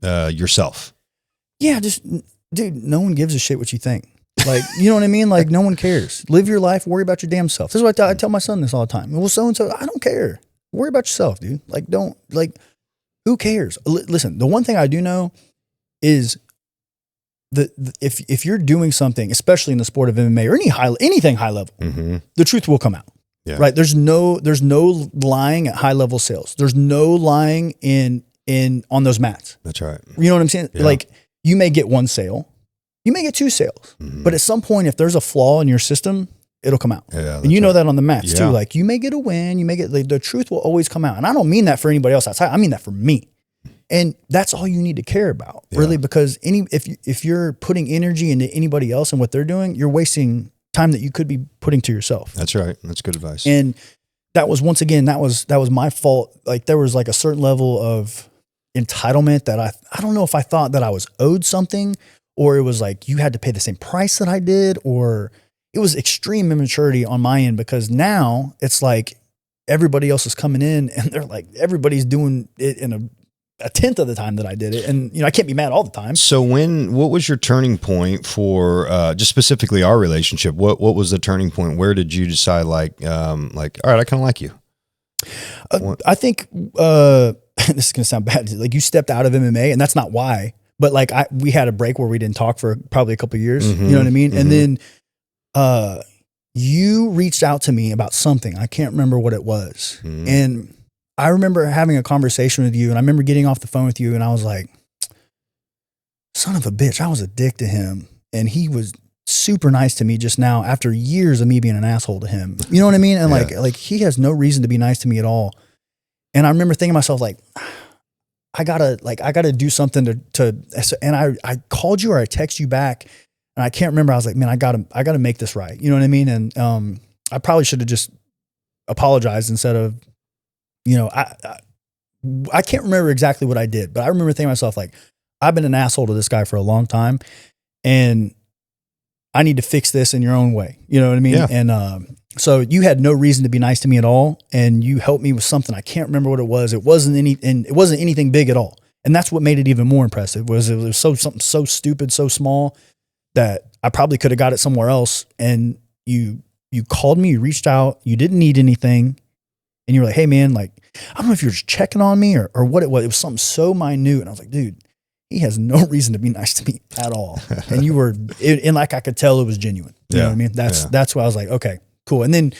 Yourself. Yeah, just dude, no one gives a shit what you think. Like, you know what I mean? Like, no one cares. Live your life. Worry about your damn self. This is what I tell my son this all the time. Well, so-and-so, I don't care. Worry about yourself, dude. Like, who cares? Listen, the one thing I do know is if you're doing something, especially in the sport of MMA or anything high level, the truth will come out. Yeah. Right? There's no lying at high level sales. There's no lying on those mats. That's right. You know what I'm saying? Yeah. Like, you may get one sale. You may get two sales, but at some point, if there's a flaw in your system, it'll come out. Yeah, and you know that on the mats too. Yeah. Like, you may get a win, you may get, the truth will always come out. And I don't mean that for anybody else outside. I mean that for me. And that's all you need to care about, really, because if you're putting energy into anybody else and what they're doing, you're wasting time that you could be putting to yourself. That's right. That's good advice. And that was, once again, that was my fault. Like, there was like a certain level of entitlement that I don't know if I thought that I was owed something, or it was like you had to pay the same price that I did, or it was extreme immaturity on my end, because now it's like everybody else is coming in and they're like, everybody's doing it in a tenth of the time that I did it. And, you know, I can't be mad all the time. So what was your turning point for just specifically our relationship? What was the turning point? Where did you decide all right, I kind of like you? I think, this is going to sound bad. Like, you stepped out of MMA, and that's not why, but like we had a break where we didn't talk for probably a couple of years. You know what I mean? And then, you reached out to me about something. I can't remember what it was. And I remember having a conversation with you, and I remember getting off the phone with you, and I was like, son of a bitch, I was a dick to him. And he was super nice to me just now after years of me being an asshole to him. You know what I mean? And like he has no reason to be nice to me at all. And I remember thinking to myself, like, I gotta do something to, and I called you or I texted you back, and I can't remember. I was like, man, I gotta make this right. You know what I mean? And, I probably should have just apologized instead of, you know, I can't remember exactly what I did, but I remember thinking to myself, like, I've been an asshole to this guy for a long time, and I need to fix this in your own way. You know what I mean? Yeah. And, so you had no reason to be nice to me at all. And you helped me with something. I can't remember what it was. It wasn't anything big at all. And that's what made it even more impressive, was it was something so stupid, so small that I probably could have got it somewhere else. And you called me, you reached out, you didn't need anything. And you were like, hey man, like, I don't know if you're just checking on me or what it was. It was something so minute. And I was like, dude, he has no reason to be nice to me at all. And you were, and like, I could tell it was genuine. You know what I mean? That's why I was like, okay, cool. And then,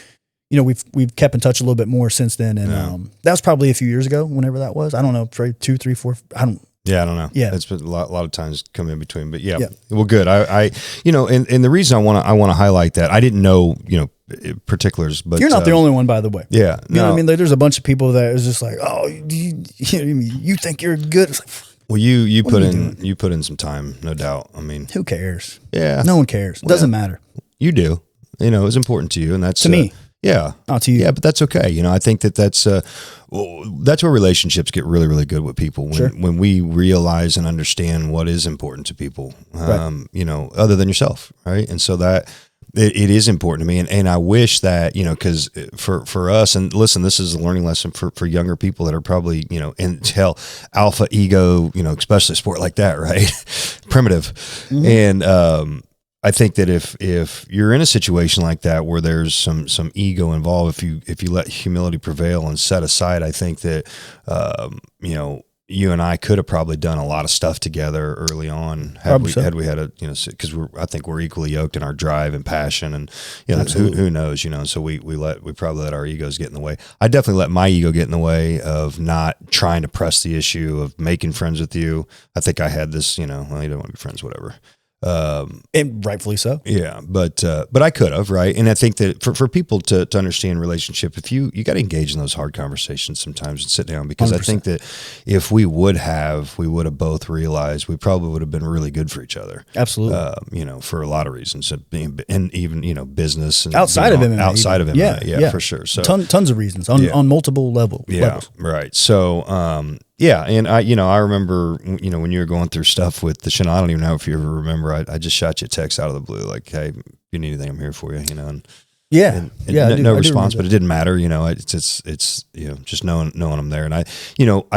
you know, we've kept in touch a little bit more since then. And that was probably a few years ago, whenever that was. I don't know, 2, 3, 4. I don't know. Yeah. It's been a lot of times come in between, but yeah. Well, good. I you know, and the reason I want to highlight that, I didn't know, you know, particulars, but you're not the only one, by the way. Yeah. You know what I mean? Like, there's a bunch of people that is just like, oh, you think you're good. It's like, well, you put in some time, no doubt. I mean, who cares? Yeah. No one cares. It doesn't matter. You do. You know, it's important to you, and that's to me. Yeah. Not to you. Yeah, but that's okay. You know, I think that's where relationships get really, really good with people, when we realize and understand what is important to people, you know, other than yourself. Right. And so that it is important to me. And I wish that, you know, cause for us, and listen, this is a learning lesson for younger people that are probably, you know, in alpha ego, you know, especially a sport like that, right? Primitive. And, I think that if you're in a situation like that where there's some ego involved, if you let humility prevail and set aside, I think that you know, you and I could have probably done a lot of stuff together early on had we had a, you know, because I think we're equally yoked in our drive and passion, and you know, who knows, you know. So we probably let our egos get in the way. I definitely let my ego get in the way of not trying to press the issue of making friends with you. I think I had this, you know, well, you don't want to be friends, whatever. And rightfully so. Yeah, but I could have, right? And I think that for people to understand relationship, if you got to engage in those hard conversations sometimes and sit down, because 100%. I think that if we would have both realized we probably would have been really good for each other. Absolutely. For a lot of reasons, and even business and outside of MMA, yeah, for sure. So tons of reasons on multiple levels. Right. So and I remember, when you were going through stuff with the Shin, I don't even know if you ever remember, I just shot you a text out of the blue, like, hey, if you need anything, I'm here for you, and no response, but it didn't matter. It's just knowing I'm there. And I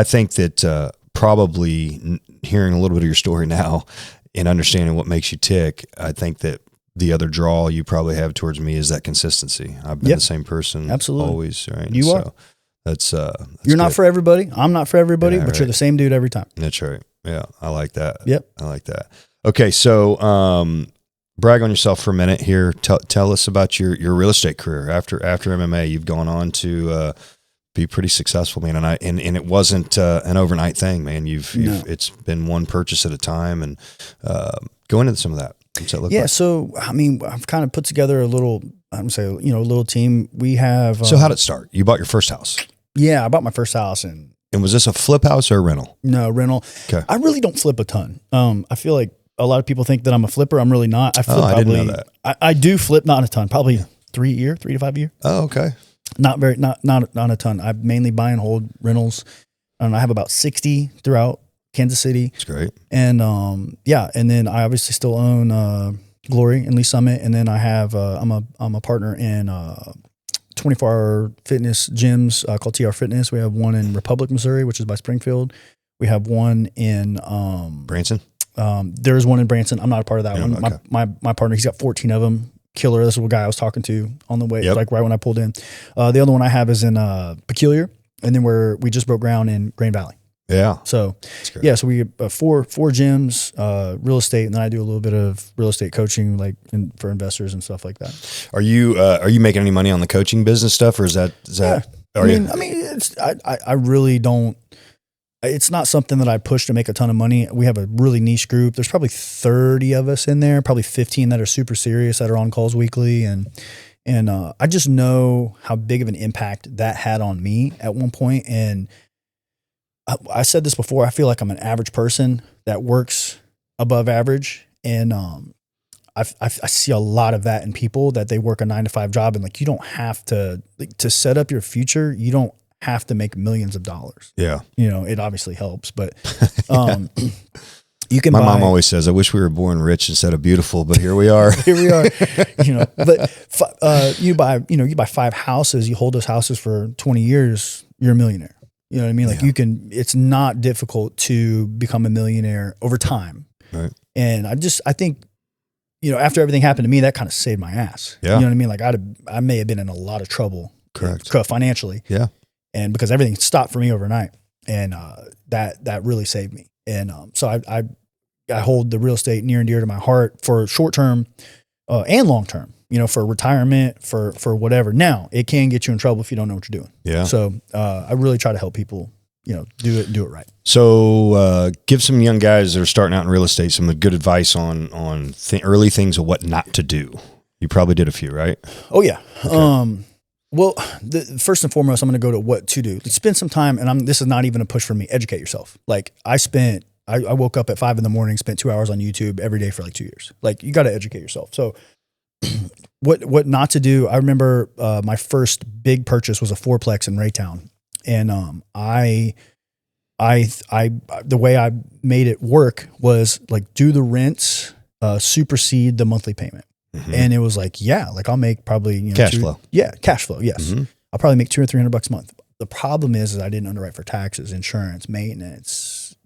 think that probably hearing a little bit of your story now and understanding what makes you tick, I think that the other draw you probably have towards me is that consistency. I've been the same person. Absolutely. Always, right? You are. That's you're not for everybody. I'm not for everybody, but you're the same dude every time. That's right. Yeah. I like that. Yep. I like that. Okay. So, brag on yourself for a minute here. Tell us about your real estate career after MMA. You've gone on to, be pretty successful, man. And it wasn't, an overnight thing, man. It's been one purchase at a time, and, go into some of that. What's that look like? So, I've kind of put together a little team. We have, so how'd it start? You bought your first house? Yeah, I bought my first house, and was this a flip house or a rental? No, rental. Okay. I really don't flip a ton. I feel like a lot of people think that I'm a flipper. I'm really not. I flip I didn't know that. I do flip, not a ton, probably 3 to 5 year. Oh, okay. Not a ton. I mainly buy and hold rentals. I have about 60 throughout Kansas City. That's great. And and then I obviously still own Glory and Lee Summit, and then I have I'm a partner in 24-hour fitness gyms called TR Fitness. We have one in Republic, Missouri, which is by Springfield. We have one in Branson. There's one in Branson. I'm not a part of that one. Okay. My partner, he's got 14 of them. Killer. This is the guy I was talking to on the way, Yep. right when I pulled in. The other one I have is in Peculiar, and then we just broke ground in Grain Valley. Yeah. So so we have four gyms, real estate, and then I do a little bit of real estate coaching, for investors and stuff like that. Are you making any money on the coaching business stuff, or is that? Yeah. I really don't. It's not something that I push to make a ton of money. We have a really niche group. There's probably 30 of us in there, probably 15 that are super serious, that are on calls weekly, and I just know how big of an impact that had on me at one point. And I said this before, I feel like I'm an average person that works above average. And I see a lot of that in people, that they work a 9-to-5 job, and you don't have to set up your future. You don't have to make millions of dollars. Yeah. It obviously helps, but you can My mom always says, I wish we were born rich instead of beautiful, but here we are. Here we are. But you buy 5 houses, you hold those houses for 20 years, you're a millionaire. You know what I mean? It's not difficult to become a millionaire over time. Right. And I think, after everything happened to me, that kind of saved my ass. Yeah. You know what I mean? I may have been in a lot of trouble. Correct. Financially. Yeah. And because everything stopped for me overnight, and that really saved me. And so I hold the real estate near and dear to my heart for short term and long term. For retirement, for whatever. Now, it can get you in trouble if you don't know what you're doing. Yeah. So I really try to help people, do it right. So give some young guys that are starting out in real estate some good advice on early things of what not to do. You probably did a few, right? Oh yeah. Okay. Well, first and foremost, I'm going to go to what to do. Spend some time, and this is not even a push for me. Educate yourself. I woke up at 5 a.m, spent 2 hours on YouTube every day for 2 years. You got to educate yourself. So what not to do. I remember my first big purchase was a 4-plex in Raytown, and I the way I made it work was do the rents supersede the monthly payment. Mm-hmm. And it was I'll make probably cash flow. Yeah, cash flow. Yes, mm-hmm. I'll probably make $200 or $300 a month. The problem is I didn't underwrite for taxes, insurance, maintenance,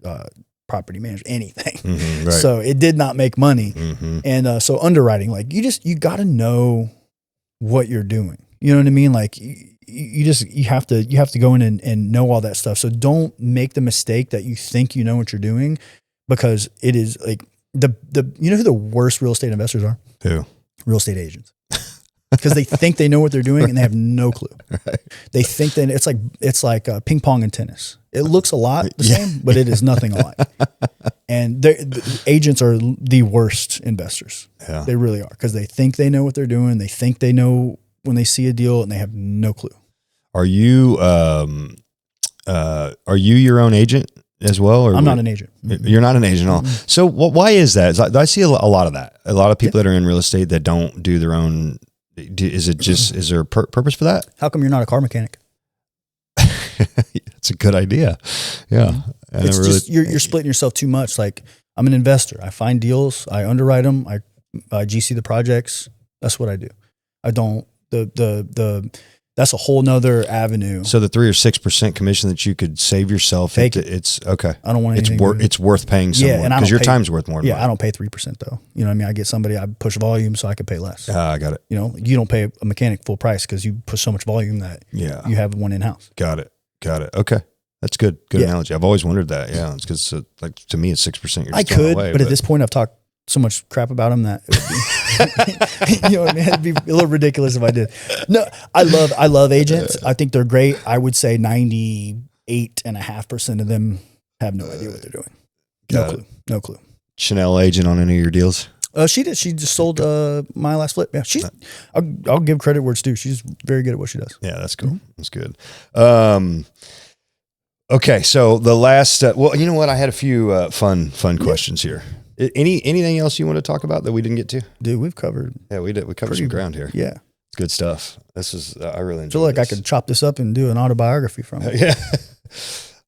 property management, anything. Mm-hmm, right. So it did not make money. Mm-hmm. And so underwriting, you got to know what you're doing. You know what I mean? You have to go in and know all that stuff. So don't make the mistake that you think you know what you're doing, because it is the who the worst real estate investors are? Who? Real estate agents. Because they think they know what they're doing and they have no clue. Right. They think that it's like ping pong and tennis. It looks a lot the same, but it is nothing alike. And the agents are the worst investors. Yeah. They really are, because they think they know what they're doing. They think they know when they see a deal, and they have no clue. Are you your own agent as well? Or I'm not an agent. You're not an agent at all. So why is that? I see a lot of that. A lot of people that are in real estate that don't do their own. Is there a purpose for that? How come you're not a car mechanic? It's a good idea. Yeah. It's just, you're splitting yourself too much. Like, I'm an investor. I find deals. I underwrite them. I GC the projects. That's what I do. I don't, that's a whole nother avenue. So the 3 or 6% commission that you could save yourself, it's okay. I don't want anything. It's worth paying someone because your time's worth more. Yeah, I don't pay 3% though. You know what I mean? I get somebody, I push volume so I can pay less. I got it. You know, you don't pay a mechanic full price because you push so much volume that you have one in-house. Got it. Okay. That's good. Good analogy. I've always wondered that. Yeah. It's because like to me, it's 6%. You're I could, but at this point I've talked so much crap about him that it would be, you know what I mean? It'd be a little ridiculous if I did. No, I love agents. I think they're great. I would say 98.5% of them have no idea what they're doing. No clue. Chanel agent on any of your deals? She did. She just sold my last flip. Yeah, I'll give credit where it's due. She's very good at what she does. Yeah, that's cool. That's good. Okay, so the last. Well, you know what? I had a few fun questions here. Anything else you want to talk about that we didn't get to? Dude, we've covered. Yeah, we did. We covered some ground here. Yeah, it's good stuff. This is. I really enjoy. I feel like I could chop this up and do an autobiography from it. Yeah,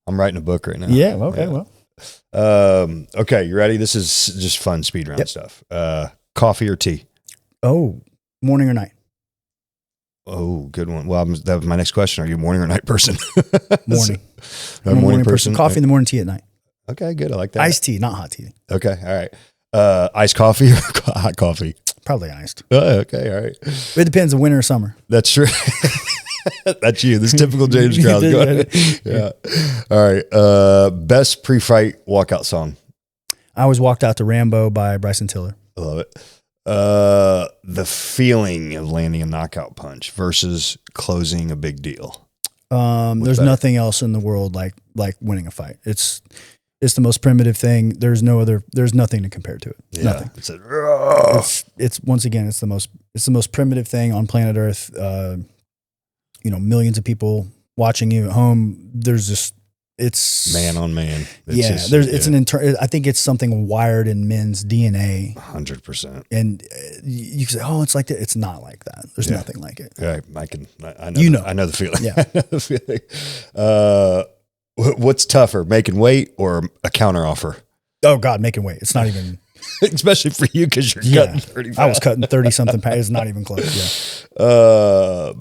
I'm writing a book right now. Yeah. Okay. Yeah. Well. Okay, you ready? This is just fun speed round stuff. Coffee or tea? Oh, morning or night? Oh, good one. Well, that was my next question. Are you a morning or night person? Morning. I'm a morning person. Coffee in the morning, tea at night. Okay, good. I like that. Iced tea, not hot tea. Okay, all right. Iced coffee or hot coffee? Probably iced. Okay, all right. It depends on winter or summer. That's true. That's you. This is typical James Krause. Go ahead. Yeah. All right. Best pre-fight walkout song? I always walked out to Rambo by Bryson Tiller. I love it. The feeling of landing a knockout punch versus closing a big deal. There's nothing else in the world like winning a fight. It's the most primitive thing. There's nothing to compare to it. Yeah. Nothing. It's once again, it's the most primitive thing on planet Earth. Millions of people watching you at home. It's man on man. I think it's something wired in men's DNA. 100%. And you can say, oh, it's like that. It's not like that. There's nothing like it. Yeah, I know the feeling. Yeah. I know the feeling. What's tougher, making weight or a counter offer? Oh God, making weight. It's not even, especially for you, because you're cutting 30 pounds. I was cutting 30 something pounds. It's not even close. Yeah.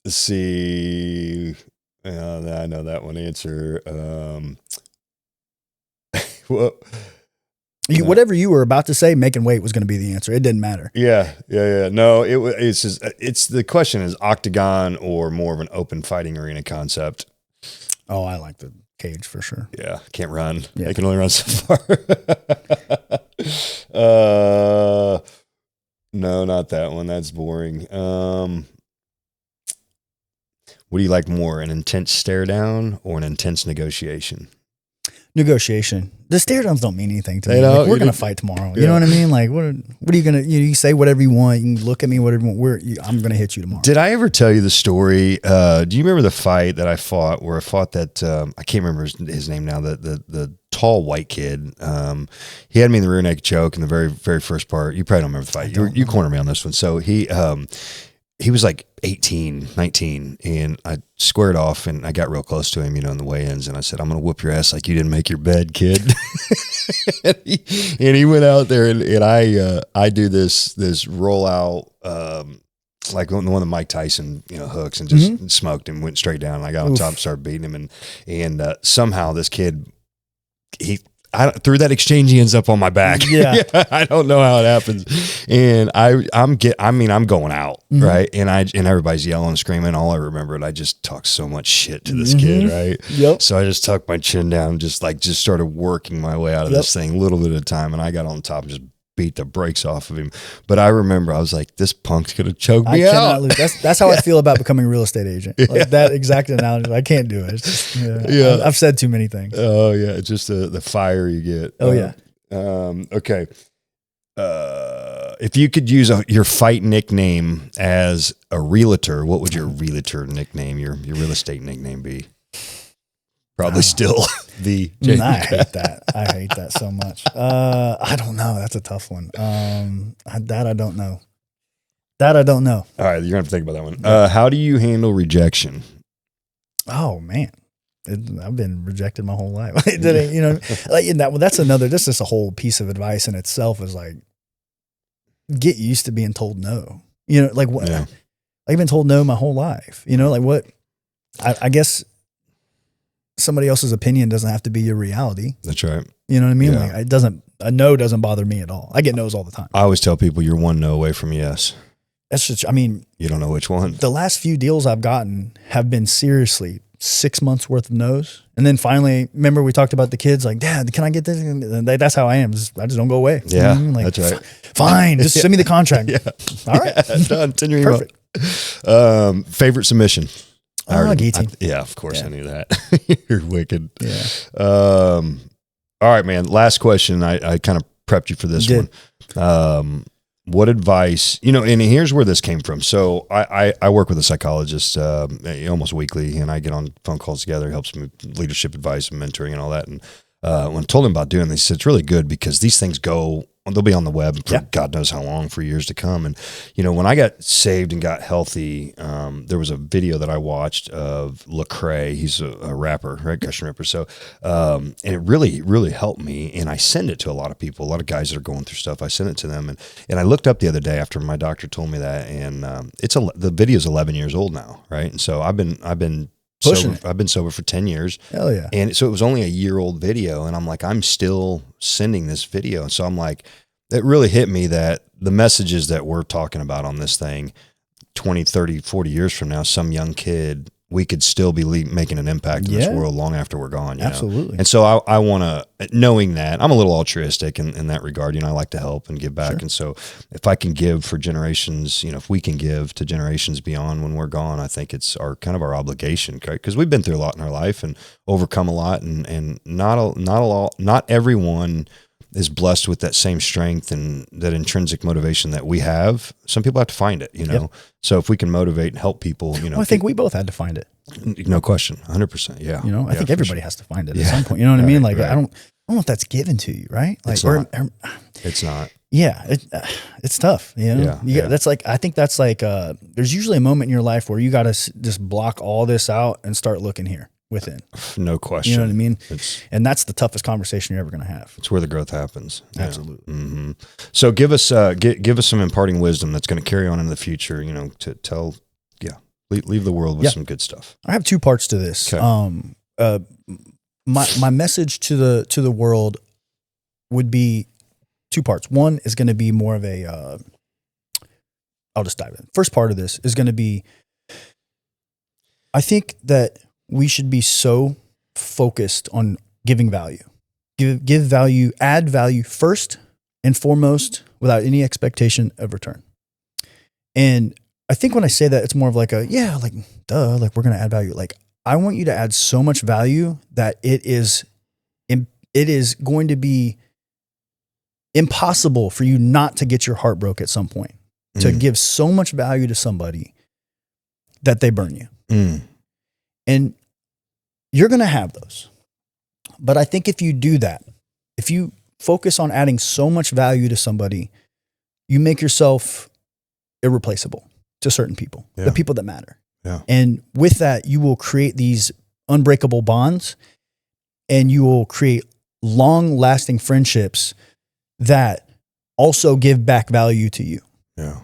Let's see. I know that one answer. Whatever you were about to say, making weight was going to be the answer. It didn't matter. Yeah. No, it's the question is octagon or more of an open fighting arena concept. Oh, I like the cage for sure. Yeah, can't run. Yeah. They can only run so far. No, not that one. That's boring. What do you like more, an intense stare down or an intense negotiation? Negotiation. The stare downs don't mean anything to me. We're going to fight tomorrow. You know what I mean? Like, what are you going to, you say whatever you want. You can look at me, whatever you want. I'm going to hit you tomorrow. Did I ever tell you the story? Do you remember the fight that I fought where I fought that, I can't remember his name now, the tall white kid. He had me in the rear naked choke in the very, very first part. You probably don't remember the fight. You cornered me on this one. So he was like 18, 19, and I squared off and I got real close to him, in the weigh-ins, and I said, I'm going to whoop your ass like you didn't make your bed, kid. and he went out there and I do this rollout, like one of the Mike Tyson, hooks, and just smoked him, went straight down. And I got on top and started beating him. And somehow this kid, through that exchange, he ends up on my back. Yeah. I don't know how it happens. And I'm going out, right? And everybody's yelling and screaming. All I remember, and I just talked so much shit to this kid, right? Yep. So I just tucked my chin down, and just started working my way out of this thing a little bit at a time. And I got on top and just beat the brakes off of him. But I remember I was like, this punk's going to choke me I out. cannot lose. That's how I feel about becoming a real estate agent. Like that exact analogy. I can't do it. It's just, I've said too many things. Oh yeah. It's just the fire you get. Oh yeah. Okay. If you could use your fight nickname as a realtor, what would your realtor nickname, your real estate nickname be? Probably still the Jamie. I hate that. I hate that so much. I don't know. That's a tough one. I don't know. That I don't know. All right, you're gonna have to think about that one. How do you handle rejection? Oh man, I've been rejected my whole life. That's another. This is a whole piece of advice in itself. Is like, get used to being told no. Like what? Yeah. I've been told no my whole life. Like what? I guess somebody else's opinion doesn't have to be your reality. That's right. You know what I mean? Yeah. Like a no doesn't bother me at all. I get no's all the time. I always tell people you're one no away from yes. That's just, you don't know which one. The last few deals I've gotten have been seriously 6 months worth of no's. And then finally, remember we talked about the kids like, Dad, can I get this? And that's how I am. I just don't go away. Yeah, like, that's right. Fine. Just send me the contract. Yeah. All right. Yeah, done. Send your email. Perfect. Favorite submission? Guillotine. Yeah, of course I knew that. You're wicked. Yeah. All right, man. Last question. I kind of prepped you for this one. What advice, and here's where this came from. So I work with a psychologist almost weekly, and I get on phone calls together, helps me with leadership advice and mentoring and all that. And when I told him about doing this, he said, it's really good because these things they'll be on the web for God knows how long, for years to come. And, when I got saved and got healthy, there was a video that I watched of Lecrae. He's a rapper, right? Christian rapper. So, and it really, really helped me. And I send it to a lot of people, a lot of guys that are going through stuff. I send it to them. And I looked up the other day after my doctor told me that, and the video's 11 years old now. Right. And so I've been sober for 10 years. Hell yeah. And so it was only a year-old video, and I'm like, I'm still sending this video. And so I'm like, it really hit me that the messages that we're talking about on this thing 20, 30, 40 years from now, some young kid, we could still be making an impact in this world long after we're gone. Absolutely. And so I want to, knowing that, I'm a little altruistic in that regard. I like to help and give back. Sure. And so if I can give for generations, if we can give to generations beyond when we're gone, I think it's our obligation, right? Because we've been through a lot in our life and overcome a lot, and not everyone is blessed with that same strength and that intrinsic motivation that we have. Some people have to find it, Yep. So if we can motivate and help people, I think we both had to find it. No question. 100%. Yeah. I think everybody has to find it at some point. You know what I mean? Like, right. I don't know if that's given to you, right? Like, it's not. Yeah. It's tough. That's like, I think that's like, there's usually a moment in your life where you got to just block all this out and start looking here within. No question. You know what I mean? And that's the toughest conversation you're ever going to have. It's where the growth happens. Absolutely. Mm-hmm. So give us some imparting wisdom that's going to carry on in the future, to tell, leave the world with some good stuff. I have two parts to this. Okay. My message to the world would be two parts. One is going to be more of a, I'll just dive in. First part of this is going to be, I think that we should be so focused on giving value. Give value, add value first and foremost without any expectation of return. And I think when I say that, it's more of like we're going to add value. Like, I want you to add so much value that it is going to be impossible for you not to get your heart broke at some point, to give so much value to somebody that they burn you. And you're going to have those. But I think if you do that, if you focus on adding so much value to somebody, you make yourself irreplaceable to certain people, the people that matter. Yeah. And with that, you will create these unbreakable bonds, and you will create long-lasting friendships that also give back value to you. Yeah.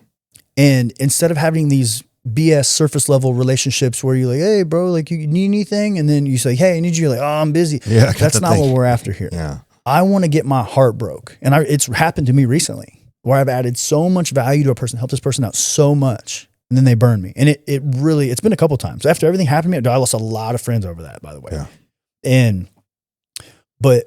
And instead of having these BS surface level relationships where you're like, hey bro, like, you need anything? And then you say, hey, I need you. You're like, oh, I'm busy. Yeah, that's not what we're after here. Yeah. I want to get my heart broke. And it's happened to me recently where I've added so much value to a person, helped this person out so much, and then they burn me. And it's been a couple times. After everything happened to me, I lost a lot of friends over that, by the way. Yeah. But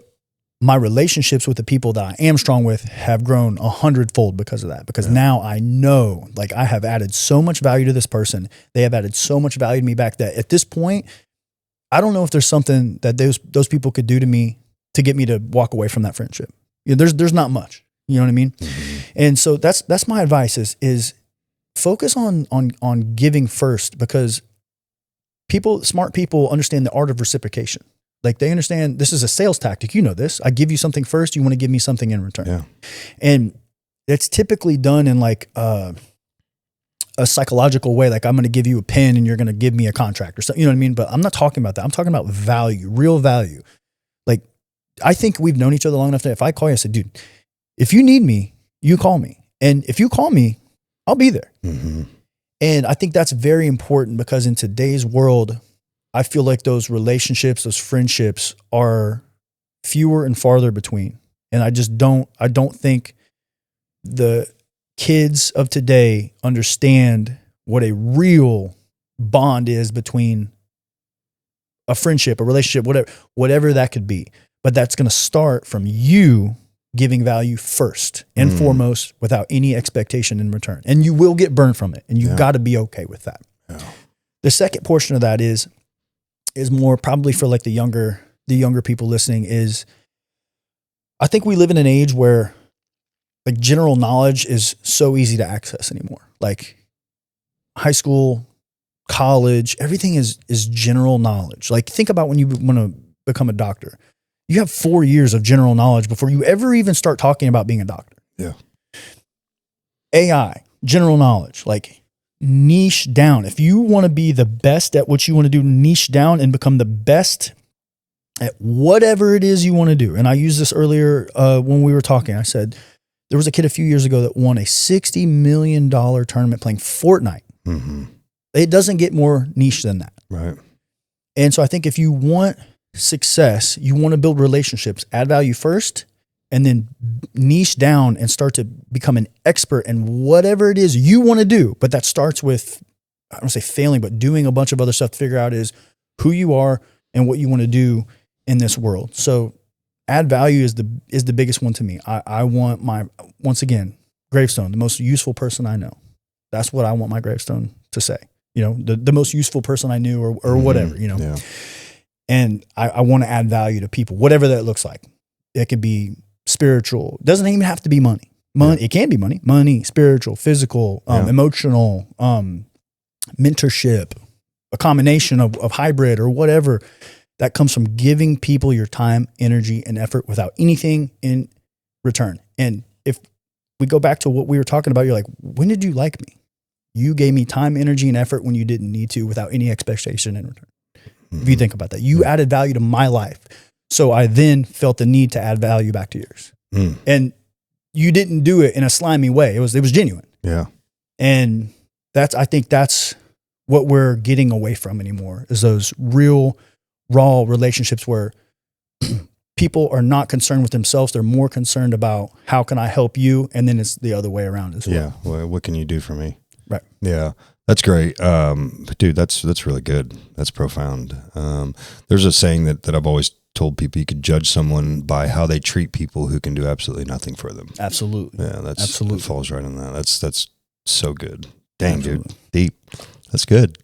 my relationships with the people that I am strong with have grown 100-fold because of that. Because now I know, like, I have added so much value to this person. They have added so much value to me back that at this point, I don't know if there's something that those people could do to me to get me to walk away from that friendship. You know, there's not much. You know what I mean? Mm-hmm. And so that's my advice is focus on giving first, because smart people understand the art of reciprocation. Like, they understand this is a sales tactic. You know this. I give you something first. You want to give me something in return. Yeah. And it's typically done in like a psychological way. Like, I'm going to give you a pen and you're going to give me a contract or something. You know what I mean? But I'm not talking about that. I'm talking about value, real value. Like, I think we've known each other long enough that if I call you, I said, dude, if you need me, you call me. And if you call me, I'll be there. Mm-hmm. And I think that's very important, because in today's world, I feel like those relationships, those friendships are fewer and farther between. And I don't think the kids of today understand what a real bond is between a friendship, a relationship, whatever that could be. But that's going to start from you giving value first and foremost, without any expectation in return. And you will get burned from it, and you've got to be okay with that. Yeah. The second portion of that is more probably for like the younger people listening, is I think we live in an age where like general knowledge is so easy to access anymore. Like high school, college, everything is general knowledge. Like, think about when you want to become a doctor. You have 4 years of general knowledge before you ever even start talking about being a doctor. Yeah. AI, general knowledge, like niche down. If you want to be the best at what you want to do, niche down and become the best at whatever it is you want to do. And I used this earlier when we were talking. I said, there was a kid a few years ago that won a $60 million tournament playing Fortnite. Mm-hmm. It doesn't get more niche than that. Right. And so I think if you want success, you want to build relationships, add value first, and then niche down and start to become an expert in whatever it is you want to do. But that starts with, I don't want to say failing, but doing a bunch of other stuff to figure out is who you are and what you want to do in this world. So add value is the biggest one to me. I want my, once again, gravestone, the most useful person I know. That's what I want my gravestone to say. You know, the most useful person I knew or whatever, you know. Yeah. And I want to add value to people, whatever that looks like. It could be spiritual. It doesn't even have to be money. It can be money, spiritual, physical, emotional, mentorship, a combination of hybrid or whatever. That comes from giving people your time, energy, and effort without anything in return. And if we go back to what we were talking about, you're like, when did you like me? You gave me time, energy, and effort when you didn't need to, without any expectation in return. If you think about that, you added value to my life. So I then felt the need to add value back to yours. And you didn't do it in a slimy way. It was genuine. Yeah. And I think that's what we're getting away from anymore, is those real raw relationships where people are not concerned with themselves. They're more concerned about how can I help you? And then it's the other way around as well. Yeah. Well, what can you do for me? Right. Yeah. That's great. But dude, that's really good. That's profound. There's a saying that I've always told people: you could judge someone by how they treat people who can do absolutely nothing for them. Absolutely. Yeah, that falls right in that. That's so good. Dang, absolutely. Dude. Deep. That's good.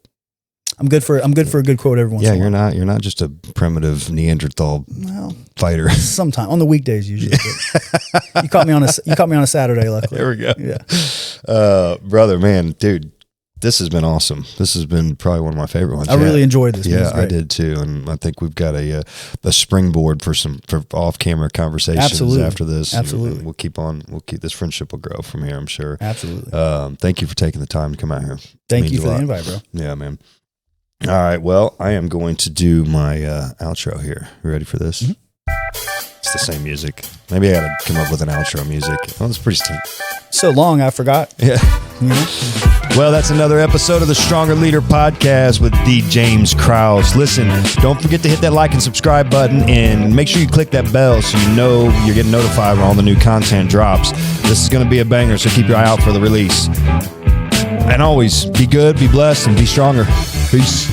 I'm good for a good quote every once in a while. You're not just a primitive Neanderthal fighter. Sometimes on the weekdays usually. You caught me on a Saturday, luckily. There we go. Yeah. Brother, man, dude, this has been awesome. This has been probably one of my favorite ones. I really enjoyed this. Yeah, I did too, and I think we've got a springboard for off-camera conversations after this. Absolutely, and we'll keep this friendship will grow from here, I'm sure. Absolutely. Thank you for taking the time to come out here. Thank you for the invite, bro. Yeah, man. All right, well, I am going to do my outro here. You ready for this? Mm-hmm. It's the same music. Maybe I got to come up with an outro music. Oh, it's pretty so long, I forgot. Yeah. Mm-hmm. Well, that's another episode of the Stronger Leader Podcast with D. James Krause. Listen, don't forget to hit that like and subscribe button, and make sure you click that bell so you know you're getting notified when all the new content drops. This is going to be a banger, so keep your eye out for the release. And always be good, be blessed, and be stronger. Peace.